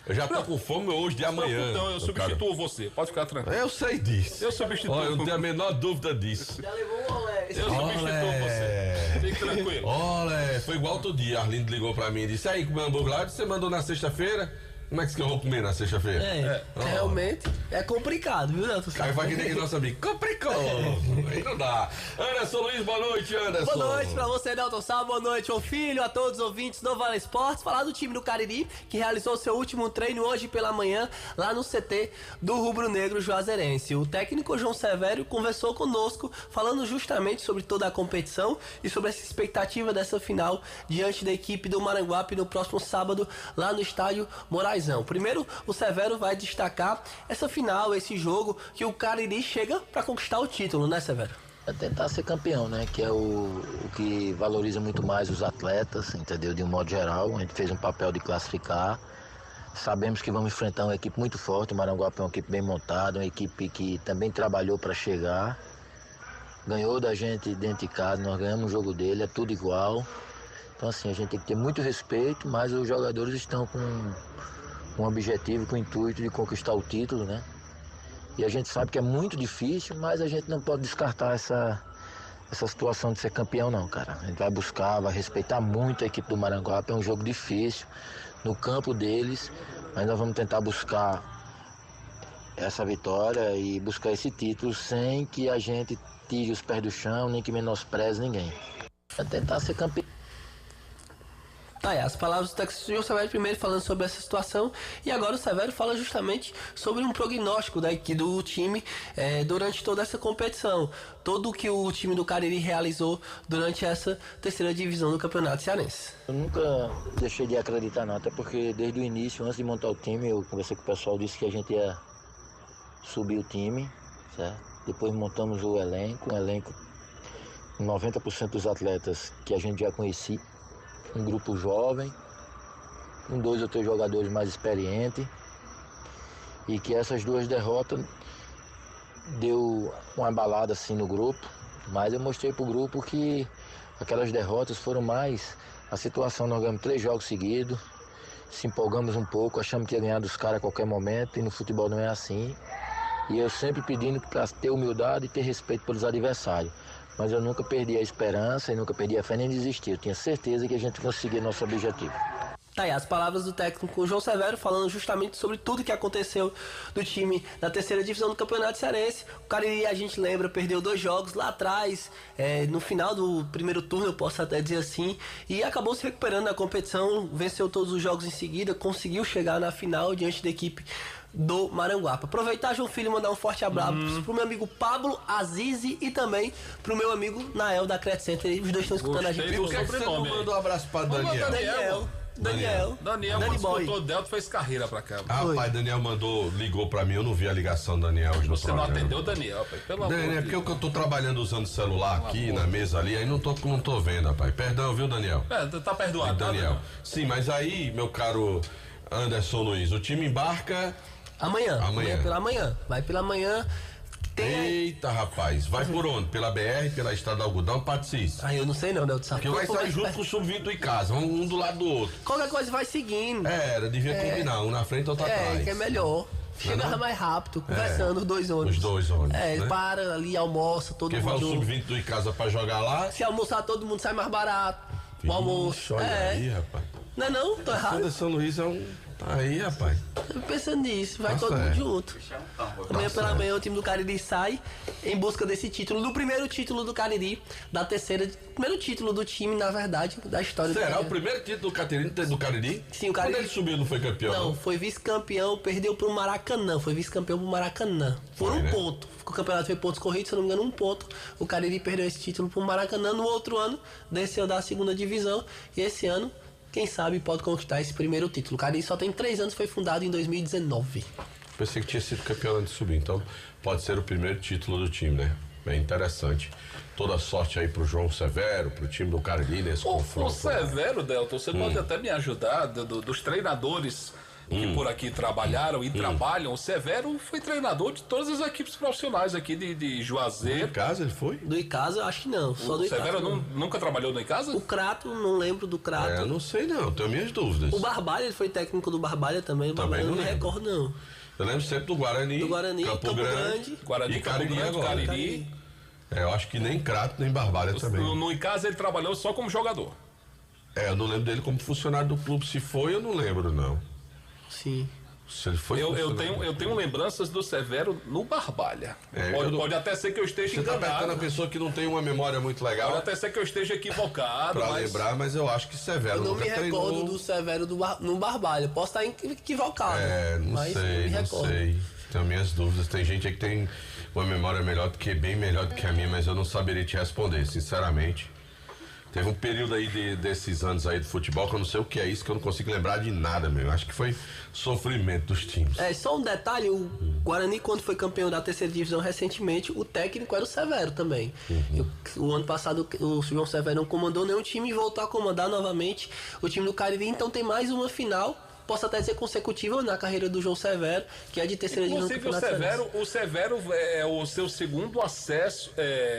Eu já tô com fome hoje de amanhã. Então eu substituo você, pode ficar tranquilo. Eu sei disso. Eu substituo. Eu não tenho a menor dúvida disso. Já levou um olé. Eu substituo você. Fique tranquilo. Olha, foi igual outro dia, a Arlindo ligou pra mim e disse, aí, comeu hambúrguer lá, você mandou na sexta-feira? Como é que eu vou comer na sexta-feira? Realmente é complicado, viu, Neto? Aí vai que nem que nosso amigo, complicou. Aí não dá. Anderson Luiz, boa noite, Anderson. Boa noite pra você, Nelton Sá, boa noite, João Filho, a todos os ouvintes do Vale Esportes. Falar do time do Cariri, que realizou seu último treino hoje pela manhã, lá no CT do Rubro Negro Juazeirense. O técnico João Severo conversou conosco, falando justamente sobre toda a competição e sobre essa expectativa dessa final diante da equipe do Maranguape no próximo sábado, lá no estádio Moraes. Primeiro, o Severo vai destacar essa final, esse jogo que o Cariri chega para conquistar o título, né, Severo? É tentar ser campeão, né? Que é o que valoriza muito mais os atletas, entendeu? De um modo geral, a gente fez um papel de classificar. Sabemos que vamos enfrentar uma equipe muito forte. O Maranguape é uma equipe bem montada, uma equipe que também trabalhou para chegar. Ganhou da gente dentro de casa, nós ganhamos o jogo dele, é tudo igual. Então, assim, a gente tem que ter muito respeito, mas os jogadores estão com um objetivo, com o intuito de conquistar o título, né? E a gente sabe que é muito difícil, mas a gente não pode descartar essa situação de ser campeão não, cara. A gente vai buscar, vai respeitar muito a equipe do Maranguape, é um jogo difícil no campo deles, mas nós vamos tentar buscar essa vitória e buscar esse título sem que a gente tire os pés do chão, nem que menospreze ninguém. É tentar ser campeão. As palavras do técnico João Severo primeiro falando sobre essa situação, e agora o Severo fala justamente sobre um prognóstico do time durante toda essa competição, todo o que o time do Cariri realizou durante essa terceira divisão do Campeonato Cearense. Eu nunca deixei de acreditar não, até porque desde o início, antes de montar o time, eu conversei com o pessoal, disse que a gente ia subir o time, certo? Depois montamos o elenco, 90% dos atletas que a gente já conhecia, um grupo jovem, com 2 ou 3 jogadores mais experientes, e que essas 2 derrotas deu uma embalada assim no grupo, mas eu mostrei pro grupo que aquelas derrotas foram mais a situação. Nós ganhamos 3 jogos seguidos, se empolgamos um pouco, achamos que ia ganhar dos caras a qualquer momento, e no futebol não é assim. E eu sempre pedindo para ter humildade e ter respeito pelos adversários. Mas eu nunca perdi a esperança e nunca perdi a fé nem desisti. Eu tinha certeza que a gente conseguia nosso objetivo. As palavras do técnico João Severo falando justamente sobre tudo que aconteceu do time da terceira divisão do Campeonato Cearense. O Cariri, a gente lembra, perdeu 2 jogos lá atrás, no final do primeiro turno, eu posso até dizer assim, e acabou se recuperando na competição, venceu todos os jogos em seguida, conseguiu chegar na final diante da equipe do Maranguape. Aproveitar, João Filho, mandar um forte abraço pro meu amigo Pablo Azizi e também pro meu amigo Nael da Credit Center. Os dois estão escutando a gente. Por que você não manda um abraço pra Daniel? Daniel, quando escutou o Delta, fez carreira pra cá. Rapaz, Daniel ligou pra mim, eu não vi a ligação do Daniel hoje no Você programa. não atendeu o Daniel, pai, pelo amor de Deus. Porque eu tô trabalhando usando o celular aqui na mesa ali, aí não tô vendo, rapaz. Perdão, viu, Daniel? Tá perdoado, Daniel. Sim, mas aí, meu caro Anderson Luiz, o time embarca... Amanhã. Vai pela manhã. Eita, rapaz, vai por onde? Pela BR, pela Estrada do Algodão, Patricis? Eu não sei não, Delto. Porque vai sair junto com o Sub-20 do Icasa, um do lado do outro. Qualquer coisa vai seguindo. Devia combinar, um na frente e outro atrás. Que é melhor. Chega mais rápido, conversando, os 2 ônibus. Os 2 ônibus, né? Para ali, almoça, todo mundo. Porque vai o Sub-20 do Icasa pra jogar lá. Se almoçar todo mundo, sai mais barato. O almoço. Olha aí, rapaz. Não, tô errado. O São Luís é um... Aí, rapaz. Tô pensando nisso, vai todo mundo junto. Amanhã pela manhã o time do Cariri sai em busca desse título, do primeiro título do Cariri, da terceira, primeiro título do time, na verdade, da história do Cariri. Será o primeiro título do Cariri? Sim, o Cariri. Quando ele subiu, não foi campeão? Não, foi vice-campeão, perdeu pro Maracanã, foi vice-campeão pro Maracanã. Por um ponto. O campeonato foi pontos corridos, se eu não me engano, 1 ponto. O Cariri perdeu esse título pro Maracanã. No outro ano, desceu da segunda divisão, e esse ano, quem sabe pode conquistar esse primeiro título. O Cariri só tem 3 anos, foi fundado em 2019. Pensei que tinha sido campeão antes de subir, então pode ser o primeiro título do time, né? Bem interessante. Toda sorte aí pro João Severo, pro time do Cariri nesse confronto. O Severo, Delton, você pode até me ajudar, dos treinadores que por aqui trabalharam e trabalham. O Severo foi treinador de todas as equipes profissionais aqui de Juazeiro. Do Icasa ele foi? Do Icasa, acho que não. Só do Icasa. O Severo nunca trabalhou no Icasa? O Crato, não lembro do Crato. Eu não sei não, tenho minhas dúvidas. O Barbalha, ele foi técnico do Barbalha também. O Barbalha não me recordo não. Eu lembro sempre do Guarani, Campo Grande e Cariri agora. Cariri. Eu acho que nem Crato, nem Barbalha também. No Icasa ele trabalhou só como jogador. Eu não lembro dele como funcionário do clube. Se foi, eu não lembro não. Sim. Se ele foi eu tenho lembranças do Severo no Barbalha. Pode até ser que eu esteja enganado. Você tá metendo a pessoa que não tem uma memória muito legal. Pode até ser que eu esteja equivocado. Lembrar, mas eu acho que Severo eu não me recordo do Severo no Barbalha. Posso estar equivocado. Não sei. Tenho minhas dúvidas. Tem gente aí que tem uma memória bem melhor do que a minha, mas eu não saberia te responder, sinceramente. Teve um período aí desses anos aí do futebol que eu não sei o que é isso, que eu não consigo lembrar de nada mesmo. Acho que foi sofrimento dos times. Só um detalhe, o Guarani, quando foi campeão da terceira divisão recentemente, o técnico era o Severo também. O ano passado o João Severo não comandou nenhum time e voltou a comandar novamente o time do Cariri, então tem mais uma final posso até dizer consecutiva na carreira do João Severo, que é de terceira divisão do Campeonato Cearense. O Severo é o seu segundo acesso,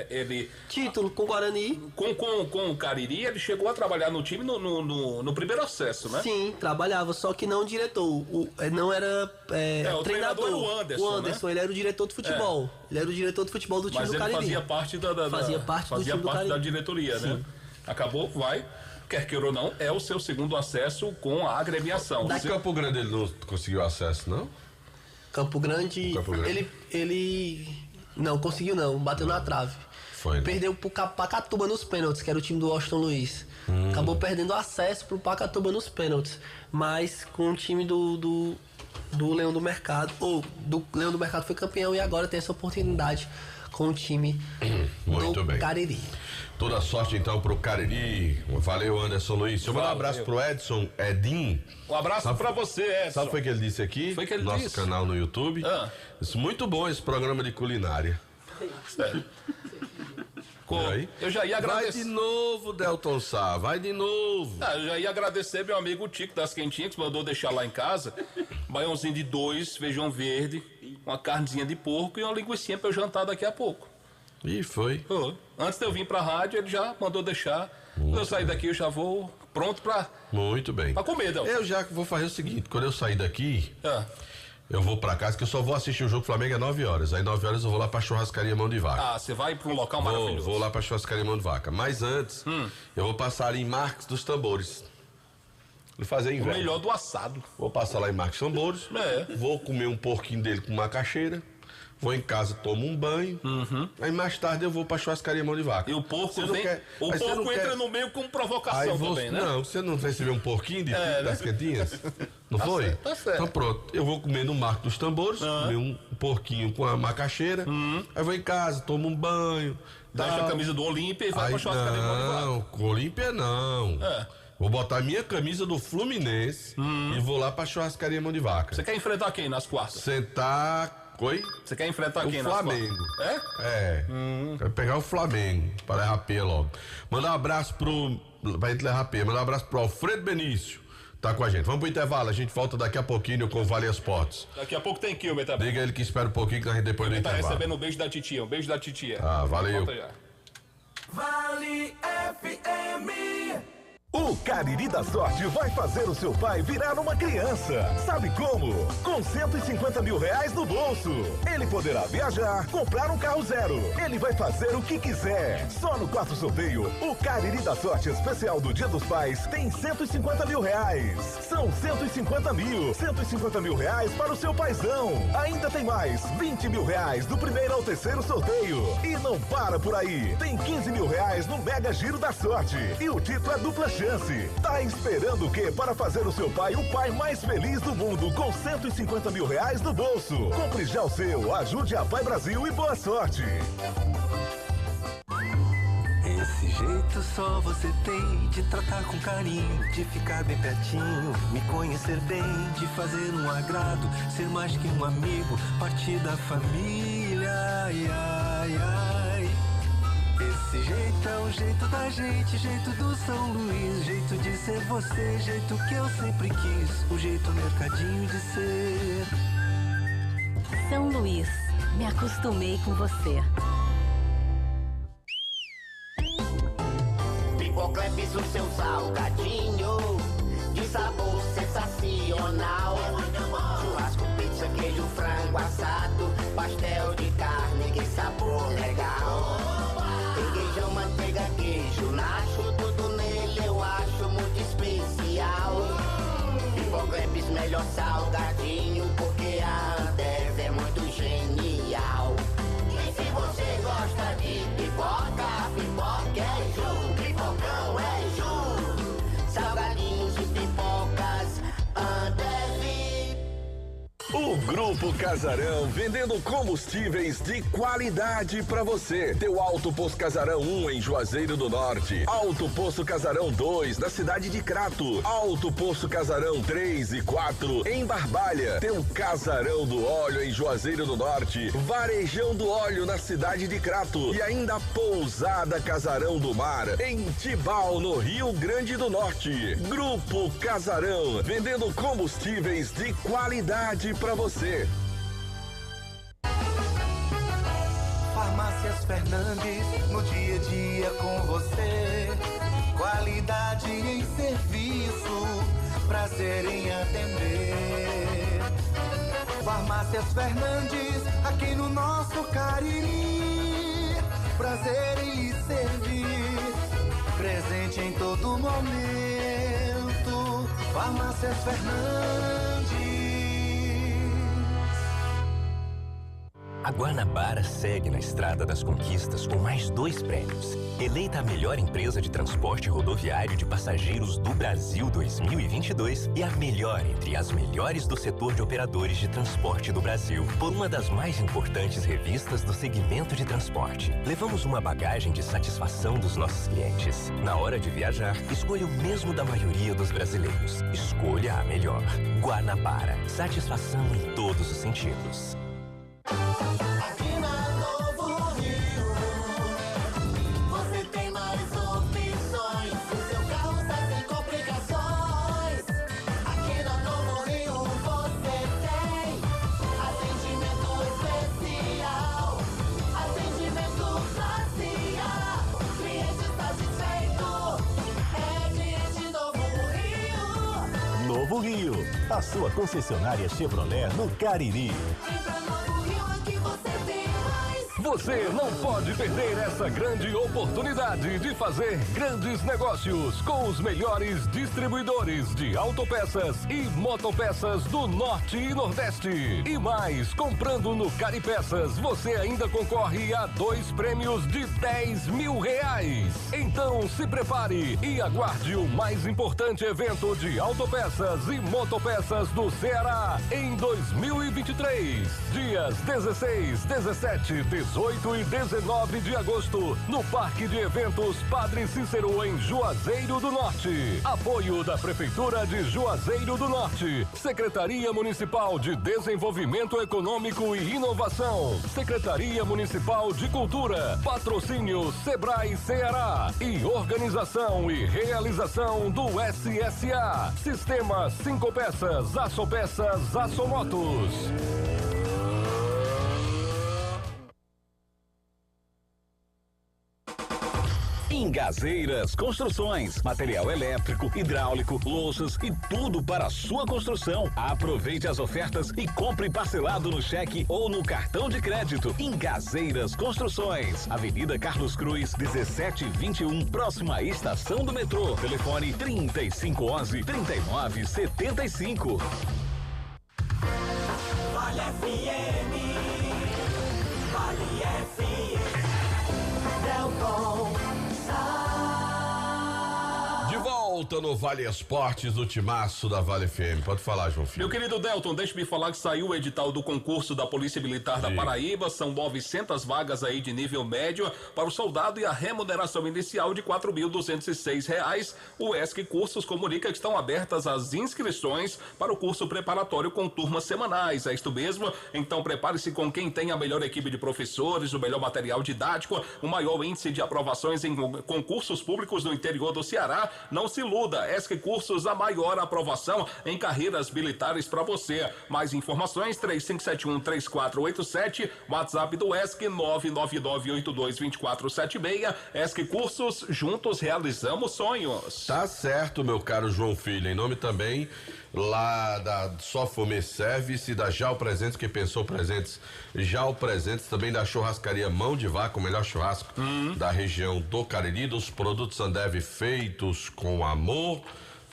ele... Título com o Guarani. Com o Cariri, ele chegou a trabalhar no time no primeiro acesso, né? Sim, trabalhava, só que não diretor, não era o treinador. O Anderson, né? Ele era o diretor de futebol. Ele era o diretor de futebol do time do Cariri. Mas ele fazia parte da diretoria, né? Acabou, quer queira ou não, é o seu segundo acesso com a agremiação. Da Campo Grande ele não conseguiu acesso, não? Campo Grande. Ele não conseguiu não, bateu na trave. Foi, né? Perdeu pro Pacatuba nos pênaltis, que era o time do Washington Luiz. Acabou perdendo acesso pro Pacatuba nos pênaltis. Mas com o time do Leão do Mercado, do Leão do Mercado foi campeão e agora tem essa oportunidade com o time do Cariri. Toda sorte então pro Cariri. Valeu, Anderson Luiz. Deixa eu mandar um abraço pro Edson Edin. Um abraço pra você, Edson. Sabe o que ele disse aqui? Foi que ele Nosso disse? Canal no YouTube. Disse, muito bom esse programa de culinária. Sério. Eu já ia agradecer. Vai de novo, Delton Sá, vai de novo. Eu já ia agradecer meu amigo Tico das Quentinhas, que mandou deixar lá em casa. Baiãozinho de 2, feijão verde, uma carnezinha de porco e uma linguicinha pra eu jantar daqui a pouco. E foi. Antes de eu vir pra rádio, ele já mandou deixar. Quando eu sair daqui, eu já vou pronto pra... Muito bem. Pra comer, Delton. Eu já vou fazer o seguinte, quando eu sair daqui... Eu vou pra casa, que eu só vou assistir o jogo do Flamengo às 9 horas. Aí 9 horas eu vou lá pra churrascaria Mão de Vaca. Você vai pra um local maravilhoso. Vou lá pra churrascaria Mão de Vaca. Mas antes, eu vou passar ali em Marques dos Tambores. Vou fazer inverno. O melhor do assado. Vou passar lá em Marques dos Tambores. Vou comer um porquinho dele com macaxeira. Vou em casa, tomo um banho. Aí mais tarde eu vou pra churrascaria Mão de Vaca. E o porco entra no meio com provocação também, né? Não, você não recebeu um porquinho das quentinhas? Não foi? Tá certo. Então pronto, eu vou comer no Marco dos Tambores, comer um porquinho com a macaxeira. Aí vou em casa, tomo um banho. Deixa a camisa do Olímpia e vai pra churrascaria Mão de Vaca. Não, com Olímpia não. Vou botar a minha camisa do Fluminense e vou lá pra churrascaria Mão de Vaca. Você quer enfrentar quem nas quartas? Oi? Você quer enfrentar quem o nas Flamengo. quartas? Quero pegar o Flamengo para levar pé logo. Mandar um abraço pra gente levar pé. Mandar um abraço pro Alfredo Benício. Tá com a gente. Vamos pro intervalo. A gente volta daqui a pouquinho com o Vale Esportes. Daqui a pouco tem Kilber também. Diga ele que espera um pouquinho que a gente depois do intervalo. Tá recebendo um beijo da titia. Um beijo da titia. Valeu. Volta já. Vale FM. O Cariri da Sorte vai fazer o seu pai virar uma criança. Sabe como? Com 150 mil reais no bolso. Ele poderá viajar, comprar um carro zero. Ele vai fazer o que quiser. Só no quarto sorteio, o Cariri da Sorte especial do Dia dos Pais tem 150 mil reais. São 150 mil reais para o seu paizão. Ainda tem mais 20 mil reais do primeiro ao terceiro sorteio. E não para por aí. Tem 15 mil reais no Mega Giro da Sorte. E o título é dupla chance. Tá esperando o quê para fazer o seu pai o pai mais feliz do mundo com 150 mil reais no bolso? Compre já o seu, ajude a Pai Brasil e boa sorte. Esse jeito só você tem de tratar com carinho, de ficar bem pertinho, me conhecer bem, de fazer um agrado, ser mais que um amigo, parte da família, ai, ai, ai. Esse jeito é o jeito da gente, jeito do São Luís, jeito de ser você, jeito que eu sempre quis, o jeito mercadinho de ser. São Luís, me acostumei com você. Pipocleps, o seu salgadinho, de sabor sensacional. Churrasco, pizza, queijo, frango assado, pastel de carne, que sabor legal. Requeijão, manteiga, queijo, nacho, tudo nele eu acho muito especial. Pipocleps, melhor salgadinho, porque a Ambev é muito genial. E se você gosta de pipoca, pipoca é Ju, pipocão é Ju. Salgadinhos e pipocas, Ambev. O Grupo Casarão, vendendo combustíveis de qualidade pra você. Teu Alto Posto Casarão 1 em Juazeiro do Norte. Alto Posto Casarão 2 na cidade de Crato. Alto Posto Casarão 3 e 4 em Barbalha. Teu Casarão do Óleo em Juazeiro do Norte. Varejão do Óleo na cidade de Crato. E ainda Pousada Casarão do Mar em Tibau, no Rio Grande do Norte. Grupo Casarão, vendendo combustíveis de qualidade pra você. Farmácias Fernandes, no dia a dia com você. Qualidade em serviço, prazer em atender. Farmácias Fernandes, aqui no nosso Cariri. Prazer em lhe servir, presente em todo momento. Farmácias Fernandes. A Guanabara segue na estrada das conquistas com mais 2 prêmios. Eleita a melhor empresa de transporte rodoviário de passageiros do Brasil 2022 e a melhor entre as melhores do setor de operadores de transporte do Brasil, por uma das mais importantes revistas do segmento de transporte. Levamos uma bagagem de satisfação dos nossos clientes. Na hora de viajar, escolha o mesmo da maioria dos brasileiros. Escolha a melhor. Guanabara. Satisfação em todos os sentidos. Aqui na Novo Rio, você tem mais opções. O seu carro está sem complicações. Aqui na Novo Rio você tem atendimento especial, atendimento classe A. O cliente satisfeito, é cliente Novo Rio. Novo Rio, a sua concessionária Chevrolet no Cariri. Você não pode perder essa grande oportunidade de fazer grandes negócios com os melhores distribuidores de autopeças e motopeças do Norte e Nordeste. E mais, comprando no Caripeças, você ainda concorre a 2 prêmios de R$10 mil. Então se prepare e aguarde o mais importante evento de autopeças e motopeças do Ceará em 2023. Dias 16, 17, 18 e 19 de agosto, no Parque de Eventos Padre Cícero, em Juazeiro do Norte. Apoio da Prefeitura de Juazeiro do Norte, Secretaria Municipal de Desenvolvimento Econômico e Inovação, Secretaria Municipal de Cultura, patrocínio Sebrae Ceará e organização e realização do SSA, Sistema 5 Peças, Açopeças, Açomotos. Engazeiras Construções, material elétrico, hidráulico, louças e tudo para a sua construção. Aproveite as ofertas e compre parcelado no cheque ou no cartão de crédito. Engazeiras Construções, Avenida Carlos Cruz, 1721, próxima à estação do metrô. Telefone 3511-3975. Vale FM, Vale FM, Delton. De volta no Vale Esportes do Timaço da Vale FM. Pode falar, João Filho. Meu querido Delton, deixe-me falar que saiu o edital do concurso da Polícia Militar da Paraíba. São 900 vagas aí de nível médio para o soldado e a remuneração inicial de R$4.206. O ESC Cursos comunica que estão abertas as inscrições para o curso preparatório com turmas semanais. É isto mesmo? Então prepare-se com quem tem a melhor equipe de professores, o melhor material didático, o maior índice de aprovações em concursos públicos no interior do Ceará. Não se iluda, ESC Cursos, a maior aprovação em carreiras militares para você. Mais informações, 3571-3487, WhatsApp do ESC 999822476. ESC Cursos, juntos realizamos sonhos. Tá certo, meu caro João Filho. Em nome também lá da Sofome Service, da Jal Presentes, que pensou presentes, Jal Presentes, também da churrascaria Mão de Vaca, o melhor churrasco da região do Cariri, dos produtos Ambev feitos com amor,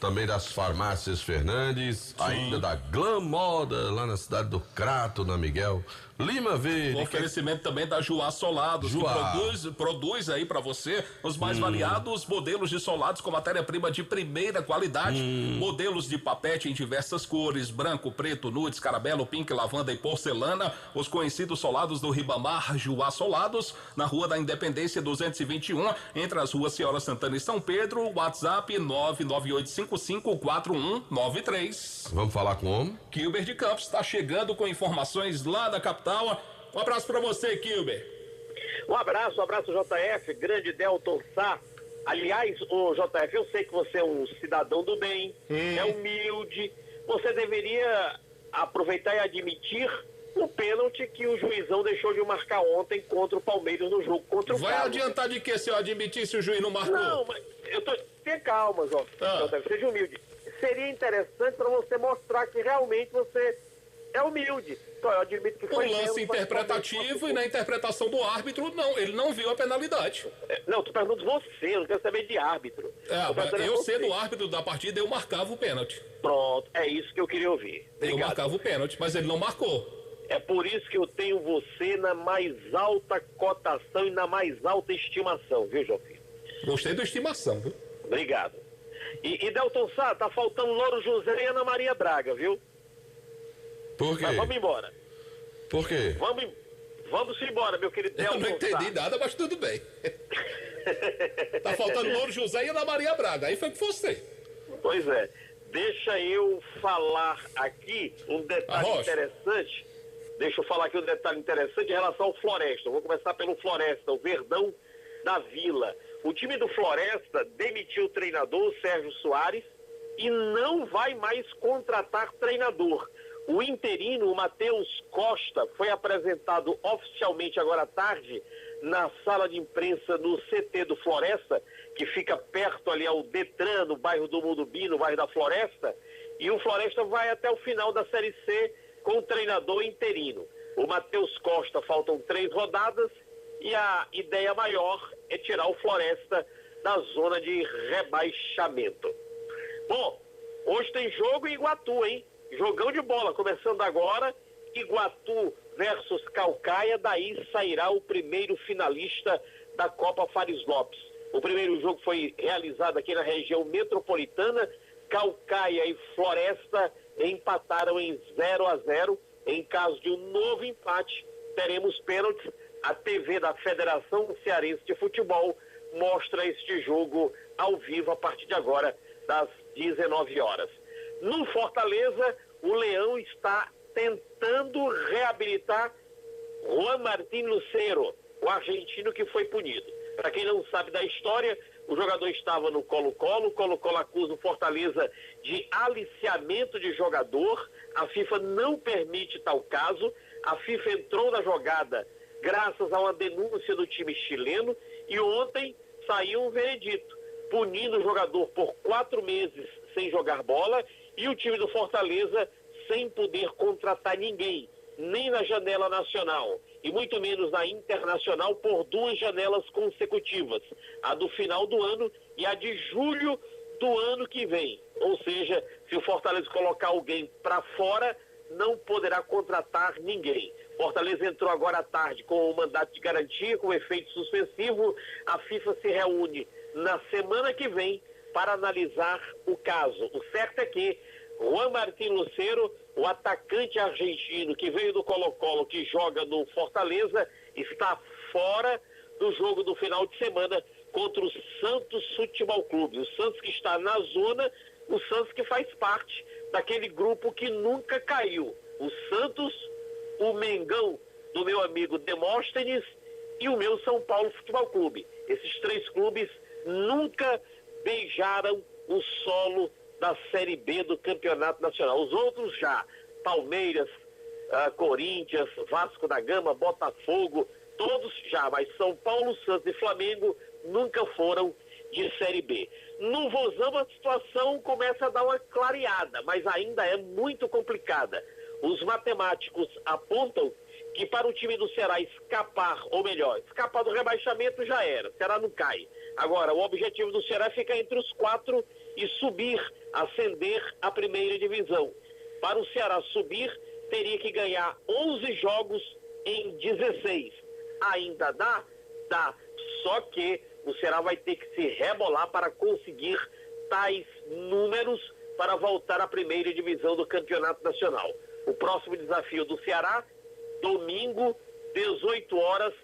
também das farmácias Fernandes, ainda da Glam Moda, lá na cidade do Crato, na Miguel Lima Verde. O oferecimento também da Juá Solados, que produz aí para você os mais variados modelos de solados com matéria-prima de primeira qualidade. Modelos de papete em diversas cores, branco, preto, nude, caramelo, pink, lavanda e porcelana. Os conhecidos solados do Ribamar, Juá Solados, na Rua da Independência 221, entre as ruas Senhora Santana e São Pedro. WhatsApp 998554193. Vamos falar com o homem? Kilber de Campos está chegando com informações lá da capital. Um abraço para você, Kilber. Um abraço JF, grande Delton Sá. Aliás, o JF, eu sei que você é um cidadão do bem, é humilde. Você deveria aproveitar e admitir o pênalti que o juizão deixou de marcar ontem contra o Palmeiras no jogo contra o Vai Galo. adiantar de que se eu admitir se o juiz não marcou? Não, mas eu tô... Tenha calma, JF, seja humilde. Seria interessante para você mostrar que realmente você é humilde. Então, eu admito que foi um lance interpretativo e na interpretação do árbitro, não, ele não viu a penalidade. Não, tu pergunto você, eu não quero saber de árbitro. Eu sendo o árbitro da partida, eu marcava o pênalti. Pronto, é isso que eu queria ouvir. Obrigado. Eu marcava o pênalti, mas ele não marcou. É por isso que eu tenho você na mais alta cotação e na mais alta estimação, viu, João Filho? Gostei da estimação, viu? Obrigado. E Delton Sá, tá faltando Louro José e Ana Maria Braga, viu? Por quê? Mas vamos embora. Por quê? Vamos embora, meu querido Delton Sá. Eu não entendi nada, mas tudo bem. Tá faltando Louro José e Ana Maria Braga, aí foi com você. Pois é. Deixa eu falar aqui um detalhe interessante. Deixa eu falar aqui um detalhe interessante em relação ao Floresta. Eu vou começar pelo Floresta, o Verdão da Vila. O time do Floresta demitiu o treinador, o Sérgio Soares, e não vai mais contratar treinador. O interino, o Matheus Costa, foi apresentado oficialmente agora à tarde na sala de imprensa no CT do Floresta, que fica perto ali ao Detran, no bairro do Mudubi, no bairro da Floresta, e o Floresta vai até o final da Série C com o treinador interino. O Matheus Costa, faltam 3 rodadas, e a ideia maior é tirar o Floresta da zona de rebaixamento. Bom, hoje tem jogo em Iguatu, hein? Jogão de bola, começando agora, Iguatu versus Caucaia, daí sairá o primeiro finalista da Copa Fares Lopes. O primeiro jogo foi realizado aqui na região metropolitana, Caucaia e Floresta empataram em 0-0. Em caso de um novo empate, teremos pênaltis. A TV da Federação Cearense de Futebol mostra este jogo ao vivo a partir de agora, das 19 horas. No Fortaleza, o Leão está tentando reabilitar Juan Martín Lucero, o argentino que foi punido. Para quem não sabe da história, o jogador estava no Colo-Colo, o Colo-Colo acusa o Fortaleza de aliciamento de jogador, a FIFA não permite tal caso, a FIFA entrou na jogada graças a uma denúncia do time chileno e ontem saiu um veredito, punindo o jogador por 4 meses sem jogar bola e o time do Fortaleza sem poder contratar ninguém, nem na janela nacional e muito menos na internacional por 2 janelas consecutivas, a do final do ano e a de julho do ano que vem. Ou seja, se o Fortaleza colocar alguém para fora, não poderá contratar ninguém. Fortaleza entrou agora à tarde com o mandato de garantia, com efeito suspensivo. A FIFA se reúne na semana que vem para analisar o caso. O certo é que Juan Martín Lucero, o atacante argentino que veio do Colo-Colo, que joga no Fortaleza, está fora do jogo do final de semana contra o Santos Futebol Clube. O Santos que está na zona, o Santos que faz parte daquele grupo que nunca caiu. O Santos, o Mengão do meu amigo Demóstenes e o meu São Paulo Futebol Clube. Esses 3 clubes nunca beijaram o solo da Série B do Campeonato Nacional. Os outros já, Palmeiras, Corinthians, Vasco da Gama, Botafogo, todos já, mas São Paulo, Santos e Flamengo nunca foram de Série B. No Vozão a situação começa a dar uma clareada, mas ainda é muito complicada. Os matemáticos apontam que para o time do Ceará escapar, ou melhor, escapar do rebaixamento já era, o Ceará não cai. Agora, o objetivo do Ceará é ficar entre os 4 e subir, ascender à primeira divisão. Para o Ceará subir, teria que ganhar 11 jogos em 16. Ainda dá? Dá. Só que o Ceará vai ter que se rebolar para conseguir tais números para voltar à primeira divisão do Campeonato Nacional. O próximo desafio do Ceará, domingo, 18 horas,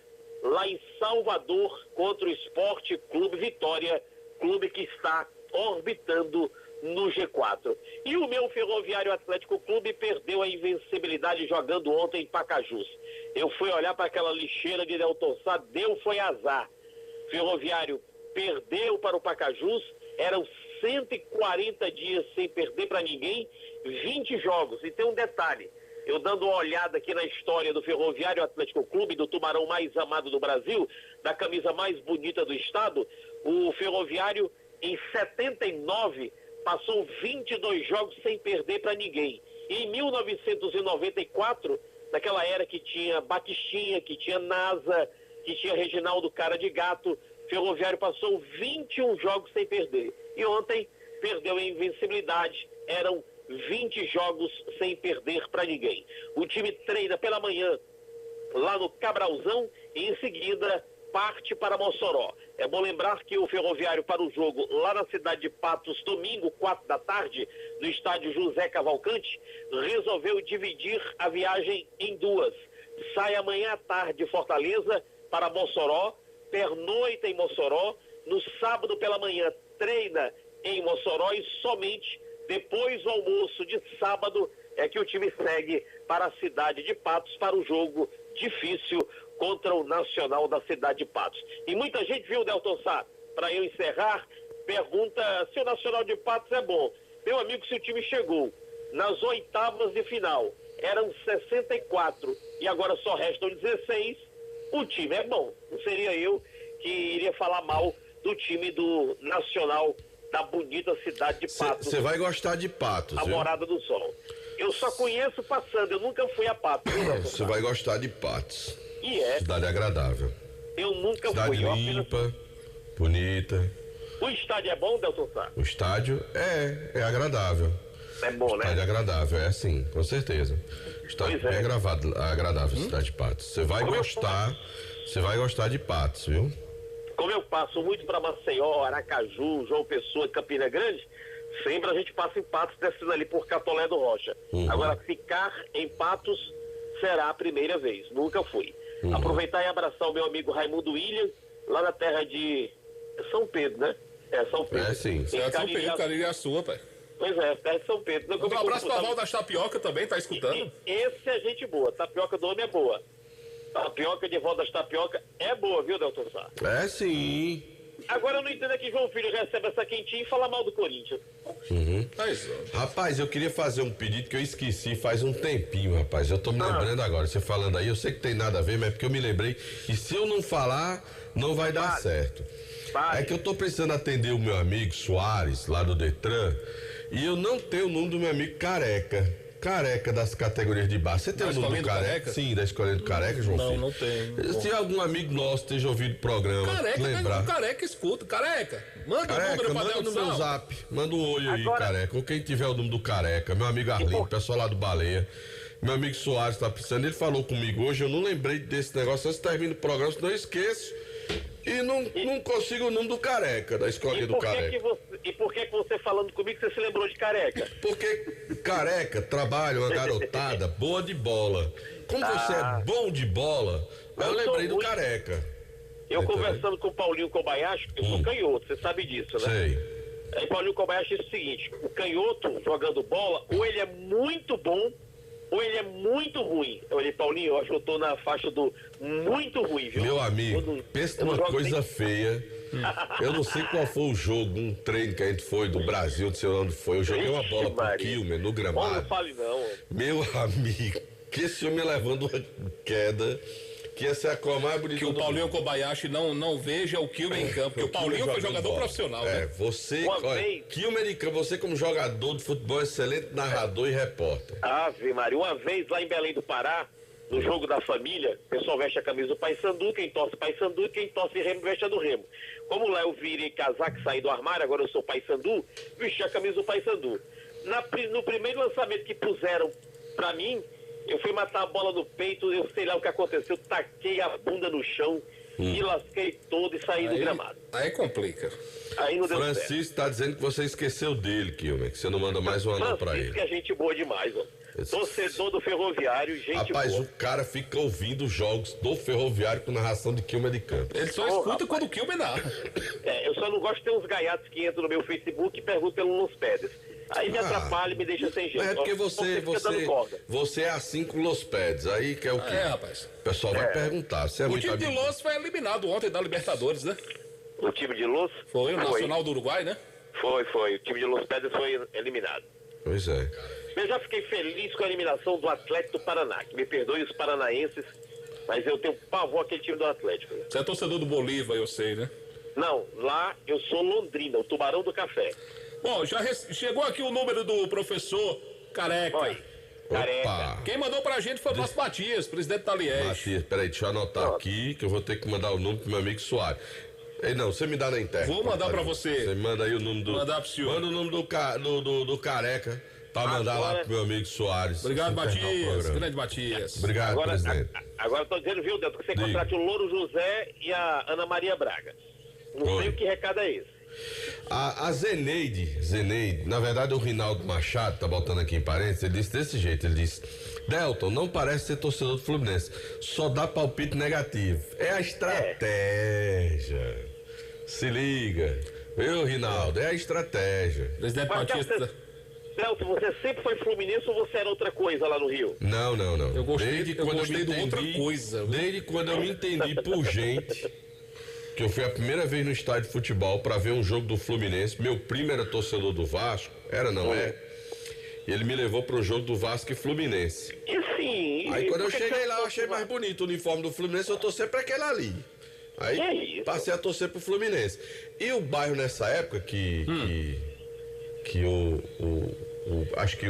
lá em Salvador, contra o Esporte Clube Vitória, clube que está orbitando no G4. E o meu Ferroviário Atlético Clube perdeu a invencibilidade jogando ontem em Pacajus. Eu fui olhar para aquela lixeira de Delton Sá, foi azar. Ferroviário perdeu para o Pacajus, eram 140 dias sem perder para ninguém, 20 jogos. E tem um detalhe, eu dando uma olhada aqui na história do Ferroviário Atlético Clube, do tubarão mais amado do Brasil, da camisa mais bonita do estado, o Ferroviário em 79 passou 22 jogos sem perder para ninguém. E em 1994, naquela era que tinha Batistinha, que tinha NASA, que tinha Reginaldo Cara de Gato, Ferroviário passou 21 jogos sem perder. E ontem perdeu a invencibilidade, eram 20 jogos sem perder para ninguém. O time treina pela manhã lá no Cabralzão e em seguida parte para Mossoró. É bom lembrar que o Ferroviário para o jogo lá na cidade de Patos, domingo, 4 da tarde, no estádio José Cavalcante, resolveu dividir a viagem em duas. Sai amanhã à tarde de Fortaleza para Mossoró, pernoita em Mossoró, no sábado pela manhã treina em Mossoró e somente depois do almoço de sábado é que o time segue para a cidade de Patos para o jogo difícil contra o Nacional da cidade de Patos. E muita gente, viu, Delton Sá, para eu encerrar, pergunta se o Nacional de Patos é bom. Meu amigo, se o time chegou nas oitavas de final, eram 64 e agora só restam 16, o time é bom. Não seria eu que iria falar mal do time do Nacional da bonita cidade de Patos. Você vai gostar de Patos, a viu? Morada do Sol. Eu só conheço passando, eu nunca fui a Patos. Você vai gostar de Patos. E é. Cidade agradável. Eu nunca cidade fui. Limpa, bonita. O estádio é bom, Delton Sá? O estádio é agradável. É bom, né? Estádio agradável, é sim, com certeza. Estádio bem agradável, cidade de Patos. Você vai gostar de Patos, viu? Como eu passo muito para Maceió, Aracaju, João Pessoa, Campina Grande, sempre a gente passa em Patos, descendo ali por Catolé do Rocha. Agora, ficar em Patos será a primeira vez, nunca fui. Aproveitar e abraçar o meu amigo Raimundo William, lá na terra de São Pedro, né? É, São Pedro. É, sim. É São Pedro, Cariri é a sua, pai. Pois é, terra de São Pedro. Um abraço para Val das Tapioca também, tá escutando? Esse é gente boa, tapioca do homem é boa. Tapioca de Val das Tapioca é boa, viu, Delton Sá? É, sim. Agora eu não entendo que João Filho recebe essa quentinha e fala mal do Corinthians. Rapaz, eu queria fazer um pedido que eu esqueci faz um tempinho, rapaz. Eu tô me lembrando agora, você falando aí, eu sei que tem nada a ver, mas é porque eu me lembrei que se eu não falar, não vai dar certo. É que eu tô precisando atender o meu amigo Soares, lá do Detran, e eu não tenho o nome do meu amigo Careca das categorias de base. Você tem o nome do Careca? Sim, da Escolinha do Careca, João Filho? Não tenho. Se algum amigo nosso esteja ouvindo o programa, lembrar. Careca escuta, Careca. Manda Careca, o número manda no meu zap. Manda um oi aí, Careca. Ou quem tiver o nome do Careca. Meu amigo Arlindo, pessoal lá do Baleia. Meu amigo Soares tá precisando. Ele falou comigo hoje, eu não lembrei desse negócio. Antes termina o programa, senão eu esqueço. E não consigo o nome do Careca, da Escolinha do Careca. E por que você falando comigo, você se lembrou de Careca? Porque Careca trabalha uma garotada boa de bola. Como você é bom de bola, eu lembrei do Careca. Eu conversando com o Paulinho Kobayashi, eu sou canhoto, você sabe disso, né? Sei. Aí Paulinho Kobayashi disse o seguinte, o canhoto jogando bola, ou ele é muito bom, ou ele é muito ruim. Eu falei, Paulinho, eu acho que eu tô na faixa do muito ruim, viu? Meu amigo, pensa numa coisa feia. Eu não sei qual foi o jogo, um treino que a gente foi do Brasil, não sei onde foi. Eu joguei uma bola pro Kilmer no gramado. Não fale não. Meu amigo, que esse homem levando uma queda, que essa é a cor mais bonita. Que o Paulinho Kobayashi não veja o Kilmer em campo, porque o Paulinho foi jogador profissional. É, né? você, Kilmer em campo, você como jogador de futebol, excelente narrador e repórter. Ave Maria, uma vez lá em Belém do Pará, no jogo da família, o pessoal veste a camisa do Paysandu, quem torce Paysandu e quem torce Remo veste a do Remo. Como lá eu virei casaco e saí do armário, agora eu sou Paysandu, vesti a camisa do Paysandu. No primeiro lançamento que puseram pra mim, Eu fui matar a bola no peito, eu sei lá o que aconteceu, taquei a bunda no chão, me lasquei todo e saí do gramado. Aí complica. Aí não deu certo. Francisco tá dizendo que você esqueceu dele, Kilmer, que você não manda mais um anão pra ele. Francisco é gente boa demais, ó. Torcedor do Ferroviário, gente Rapaz, boa. o cara fica ouvindo os jogos do Ferroviário com narração de Kilmer de Campos. Ele só escuta quando o Kilmer narra. Eu só não gosto de ter uns gaiatos que entram no meu Facebook e perguntam pelo Los Pedes. Aí me atrapalha e me deixa sem jeito. É porque você é assim com Los Pedes, aí que é o quê? Rapaz. O pessoal vai perguntar. Você é O muito time de amigo. Los foi eliminado ontem da Libertadores, né? O time de Los? Foi, o Nacional do Uruguai, né? Foi. O time de Los Pedes foi eliminado. Pois é. Eu já fiquei feliz com a eliminação do Atlético do Paraná. Que me perdoe os paranaenses, mas eu tenho pavor aquele time do Atlético. Você é torcedor do Bolívar, eu sei, né? Não, lá eu sou Londrina, o Tubarão do Café. Bom, já chegou aqui o número do professor Careca. Oi. Careca. Opa. Quem mandou pra gente foi o nosso Matias, presidente da Liege. Matias, peraí, deixa eu anotar aqui, que eu vou ter que mandar o número pro meu amigo Soares. Ei, não, você me dá na internet. Vou mandar pra você. Você manda aí o número do... Mandar pro senhor. Manda o número do Careca pra mandar lá pro meu amigo Soares. Obrigado, Matias. Grande Matias. Obrigado, presidente. Agora eu tô dizendo, viu, Delto, que você contrate o Louro José e a Ana Maria Braga. Não sei o que recado é esse. A Zeneide, na verdade o Rinaldo Machado, tá botando aqui em parênteses, ele disse desse jeito, ele disse: Delton, não parece ser torcedor do Fluminense, só dá palpite negativo. É a estratégia. Se liga. Viu, Rinaldo? É a estratégia. Presidente Batista. Delton, você sempre foi Fluminense ou você era outra coisa lá no Rio? Não. Eu gostei, desde quando eu me de outra entendi, coisa. Desde quando eu me entendi por gente, que eu fui a primeira vez no estádio de futebol pra ver um jogo do Fluminense. Meu primo era torcedor do Vasco, e ele me levou pro jogo do Vasco e Fluminense. Aí quando eu cheguei lá, eu achei mais bonito o uniforme do Fluminense, eu torci pra aquele ali. Aí passei a torcer pro Fluminense. E o bairro nessa época que acho que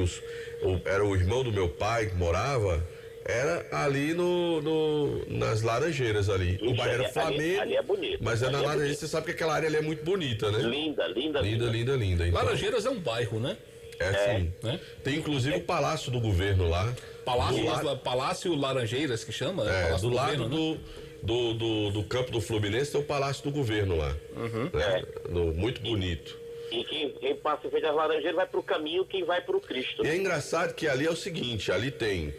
era o irmão do meu pai que morava, era ali nas Laranjeiras ali. O bairro era Flamengo, ali é bonito, mas é na Laranjeira, você sabe que aquela área ali é muito bonita, né? Linda. Então, Laranjeiras é um bairro, né? Sim. Né? Tem inclusive o Palácio do Governo lá. Palácio Laranjeiras, que chama? Do lado do campo do Fluminense tem o Palácio do Governo lá. Né? Muito bonito. E quem passa em frente às Laranjeiras vai pro caminho, quem vai pro Cristo. E é engraçado que ali é o seguinte, ali tem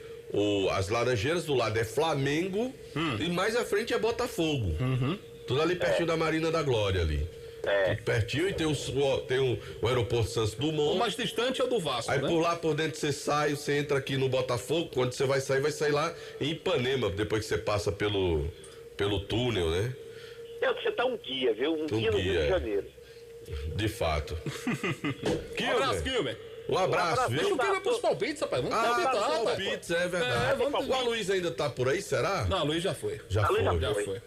as Laranjeiras do lado é Flamengo e mais à frente é Botafogo. Tudo ali pertinho da Marina da Glória ali. Tudo pertinho, e tem o aeroporto Santos Dumont. O mais distante é o do Vasco, Aí né? por lá por dentro você sai, você entra aqui no Botafogo, quando você vai sair lá em Ipanema, depois que você passa pelo túnel, né? Você tá um guia, viu? Um guia no Rio de Janeiro. De fato. Um abraço, Kilmer. Um abraço, viu? Deixa o Kilmer pros palpites, rapaz. Vamos palpitar, palpites, é verdade. O Aloysio ainda tá por aí, será? Não, o Luiz já foi. Já foi.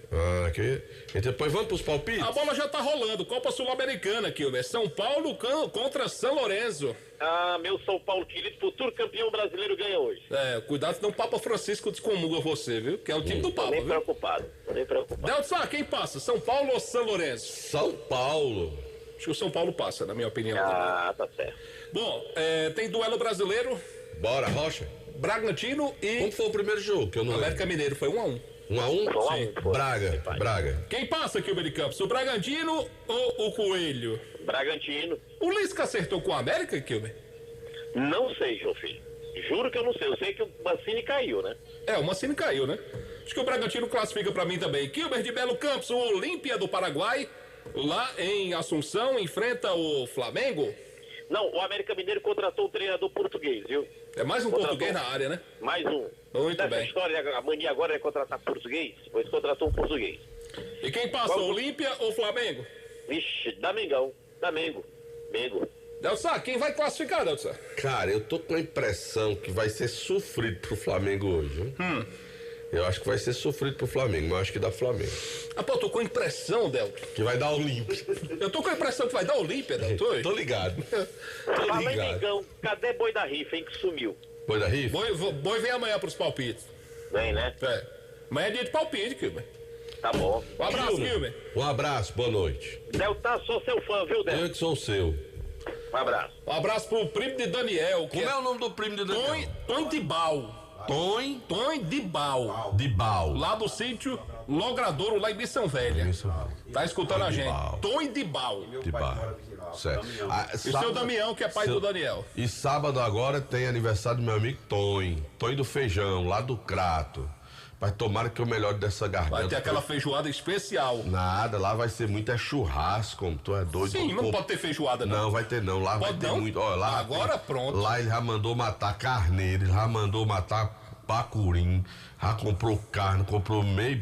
E depois vamos pros palpites? A bola já tá rolando. Copa Sul-Americana, Kilmer. São Paulo contra São Lourenço. Meu São Paulo querido, futuro campeão brasileiro, ganha hoje. Cuidado senão o Papa Francisco descomunga você, viu? Que é o time do Papa, Tô nem preocupado. Delson, quem passa? São Paulo ou São Lourenço? São Paulo. Acho que o São Paulo passa, na minha opinião. Tá certo. Bom, tem duelo brasileiro. Bora, Rocha. Bragantino e... Como foi o primeiro jogo? Que eu não América Mineiro, foi 1-1. 1-1? Sim. Braga. Quem passa aqui, o Campos? O Bragantino ou o Coelho? Bragantino. O Lisca acertou com o América, Kilmer? Não sei, João Filho. Juro que eu não sei. Eu sei que o Mancini caiu, né? O Mancini caiu, né? Acho que o Bragantino classifica pra mim também. Kilmer de Belo Campos, o Olímpia do Paraguai, lá em Assunção, enfrenta o Flamengo. Não, o América Mineiro contratou um treinador português, viu? É mais um português na área, né? Mais um. Muito bem. História, a mania agora é contratar português, pois contratou um português. E quem passa, Olímpia ou Flamengo? Vixe, Mengão. Mengo. Delson, quem vai classificar, Delson? Cara, eu tô com a impressão que vai ser sofrido pro Flamengo hoje, viu? Eu acho que vai ser sofrido pro Flamengo, mas eu acho que dá Flamengo. Eu tô com a impressão, Delton. Que vai dar Olímpia. Eu tô com a impressão que vai dar Olímpia, Delton. Tô ligado. Fala em Mengão, cadê Boi da Rifa, hein, que sumiu? Boi da Rifa? Boi vem amanhã pros palpites. Vem, né? Amanhã é dia de palpite, Kilmer. Tá bom. Um abraço, Kilmer. Um abraço, boa noite. Delta, sou seu fã, viu, Delta? Eu que sou o seu. Um abraço. Um abraço pro primo de Daniel. Como é o nome do primo de Daniel? Tonho Tibau. Tonho de Bal. De Bal. Lá do sítio Logradouro, lá em Missão Velha. Tá escutando a gente? Tonho de Bal. De Bal. Certo. E seu Damião, que é pai do Daniel. E sábado agora tem aniversário do meu amigo Tonho do Feijão, lá do Crato. Mas tomara que eu melhore dessa garganta. Vai ter aquela feijoada especial. Nada, lá vai ser muito churrasco, tu é doido. Sim, não pode ter feijoada não. Não, vai ter não, lá vai ter muito. Ó, lá agora pronto. Lá ele já mandou matar carneiro, ele já mandou matar pacurim, já comprou carne, comprou meio,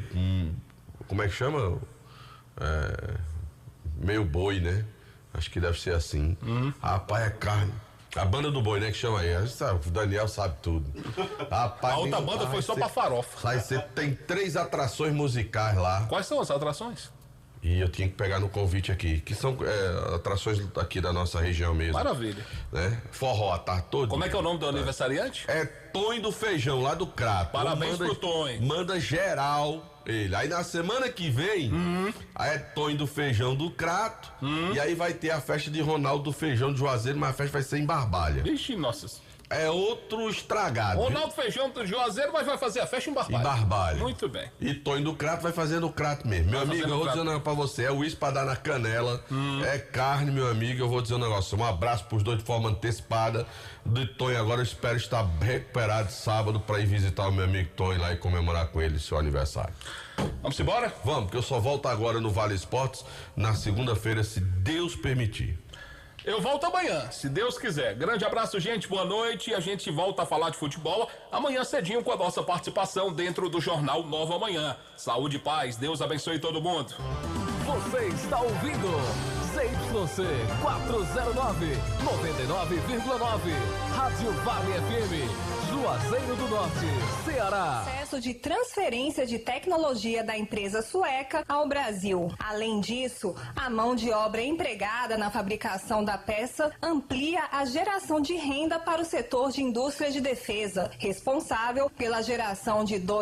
como é que chama? Meio boi, né? Acho que deve ser assim. Rapaz, é carne. A banda do boi, né, que chama aí. O Daniel sabe tudo. Rapaz, a outra banda foi só pra farofa. Tem 3 atrações musicais lá. Quais são as atrações? E eu tinha que pegar no convite aqui, que são atrações aqui da nossa região mesmo. Maravilha. Né? Forró, tá todo. Como é que é o nome do aniversariante? É Tonho do Feijão, lá do Crato. Parabéns pro Tonho. Manda geral ele. Aí na semana que vem, aí é Tonho do Feijão do Crato. E aí vai ter a festa de Ronaldo do Feijão de Juazeiro, mas a festa vai ser em Barbalha. Vixe, nossas. É outro estragado. Ronaldo Feijão do Juazeiro, mas vai fazer a festa em Barbalha. Em Barbalha. Muito bem. E Tonho do Crato vai fazer no Crato mesmo. Meu amigo, eu vou dizer um negócio pra você. É uísque pra dar na canela. É carne, meu amigo. Eu vou dizer um negócio. Um abraço pros dois de forma antecipada. De Tonho agora eu espero estar recuperado sábado pra ir visitar o meu amigo Tonho lá e comemorar com ele seu aniversário. Vamos embora? Vamos, porque eu só volto agora no Vale Esportes na segunda-feira, se Deus permitir. Eu volto amanhã, se Deus quiser. Grande abraço, gente, boa noite. A gente volta a falar de futebol amanhã cedinho com a nossa participação dentro do Jornal Nova Manhã. Saúde e paz, Deus abençoe todo mundo. Você está ouvindo ZYC 409, 99,9. Rádio Vale FM, Juazeiro do Norte, Ceará. Processo de transferência de tecnologia da empresa sueca ao Brasil. Além disso, a mão de obra empregada na fabricação da peça amplia a geração de renda para o setor de indústria de defesa, responsável pela geração de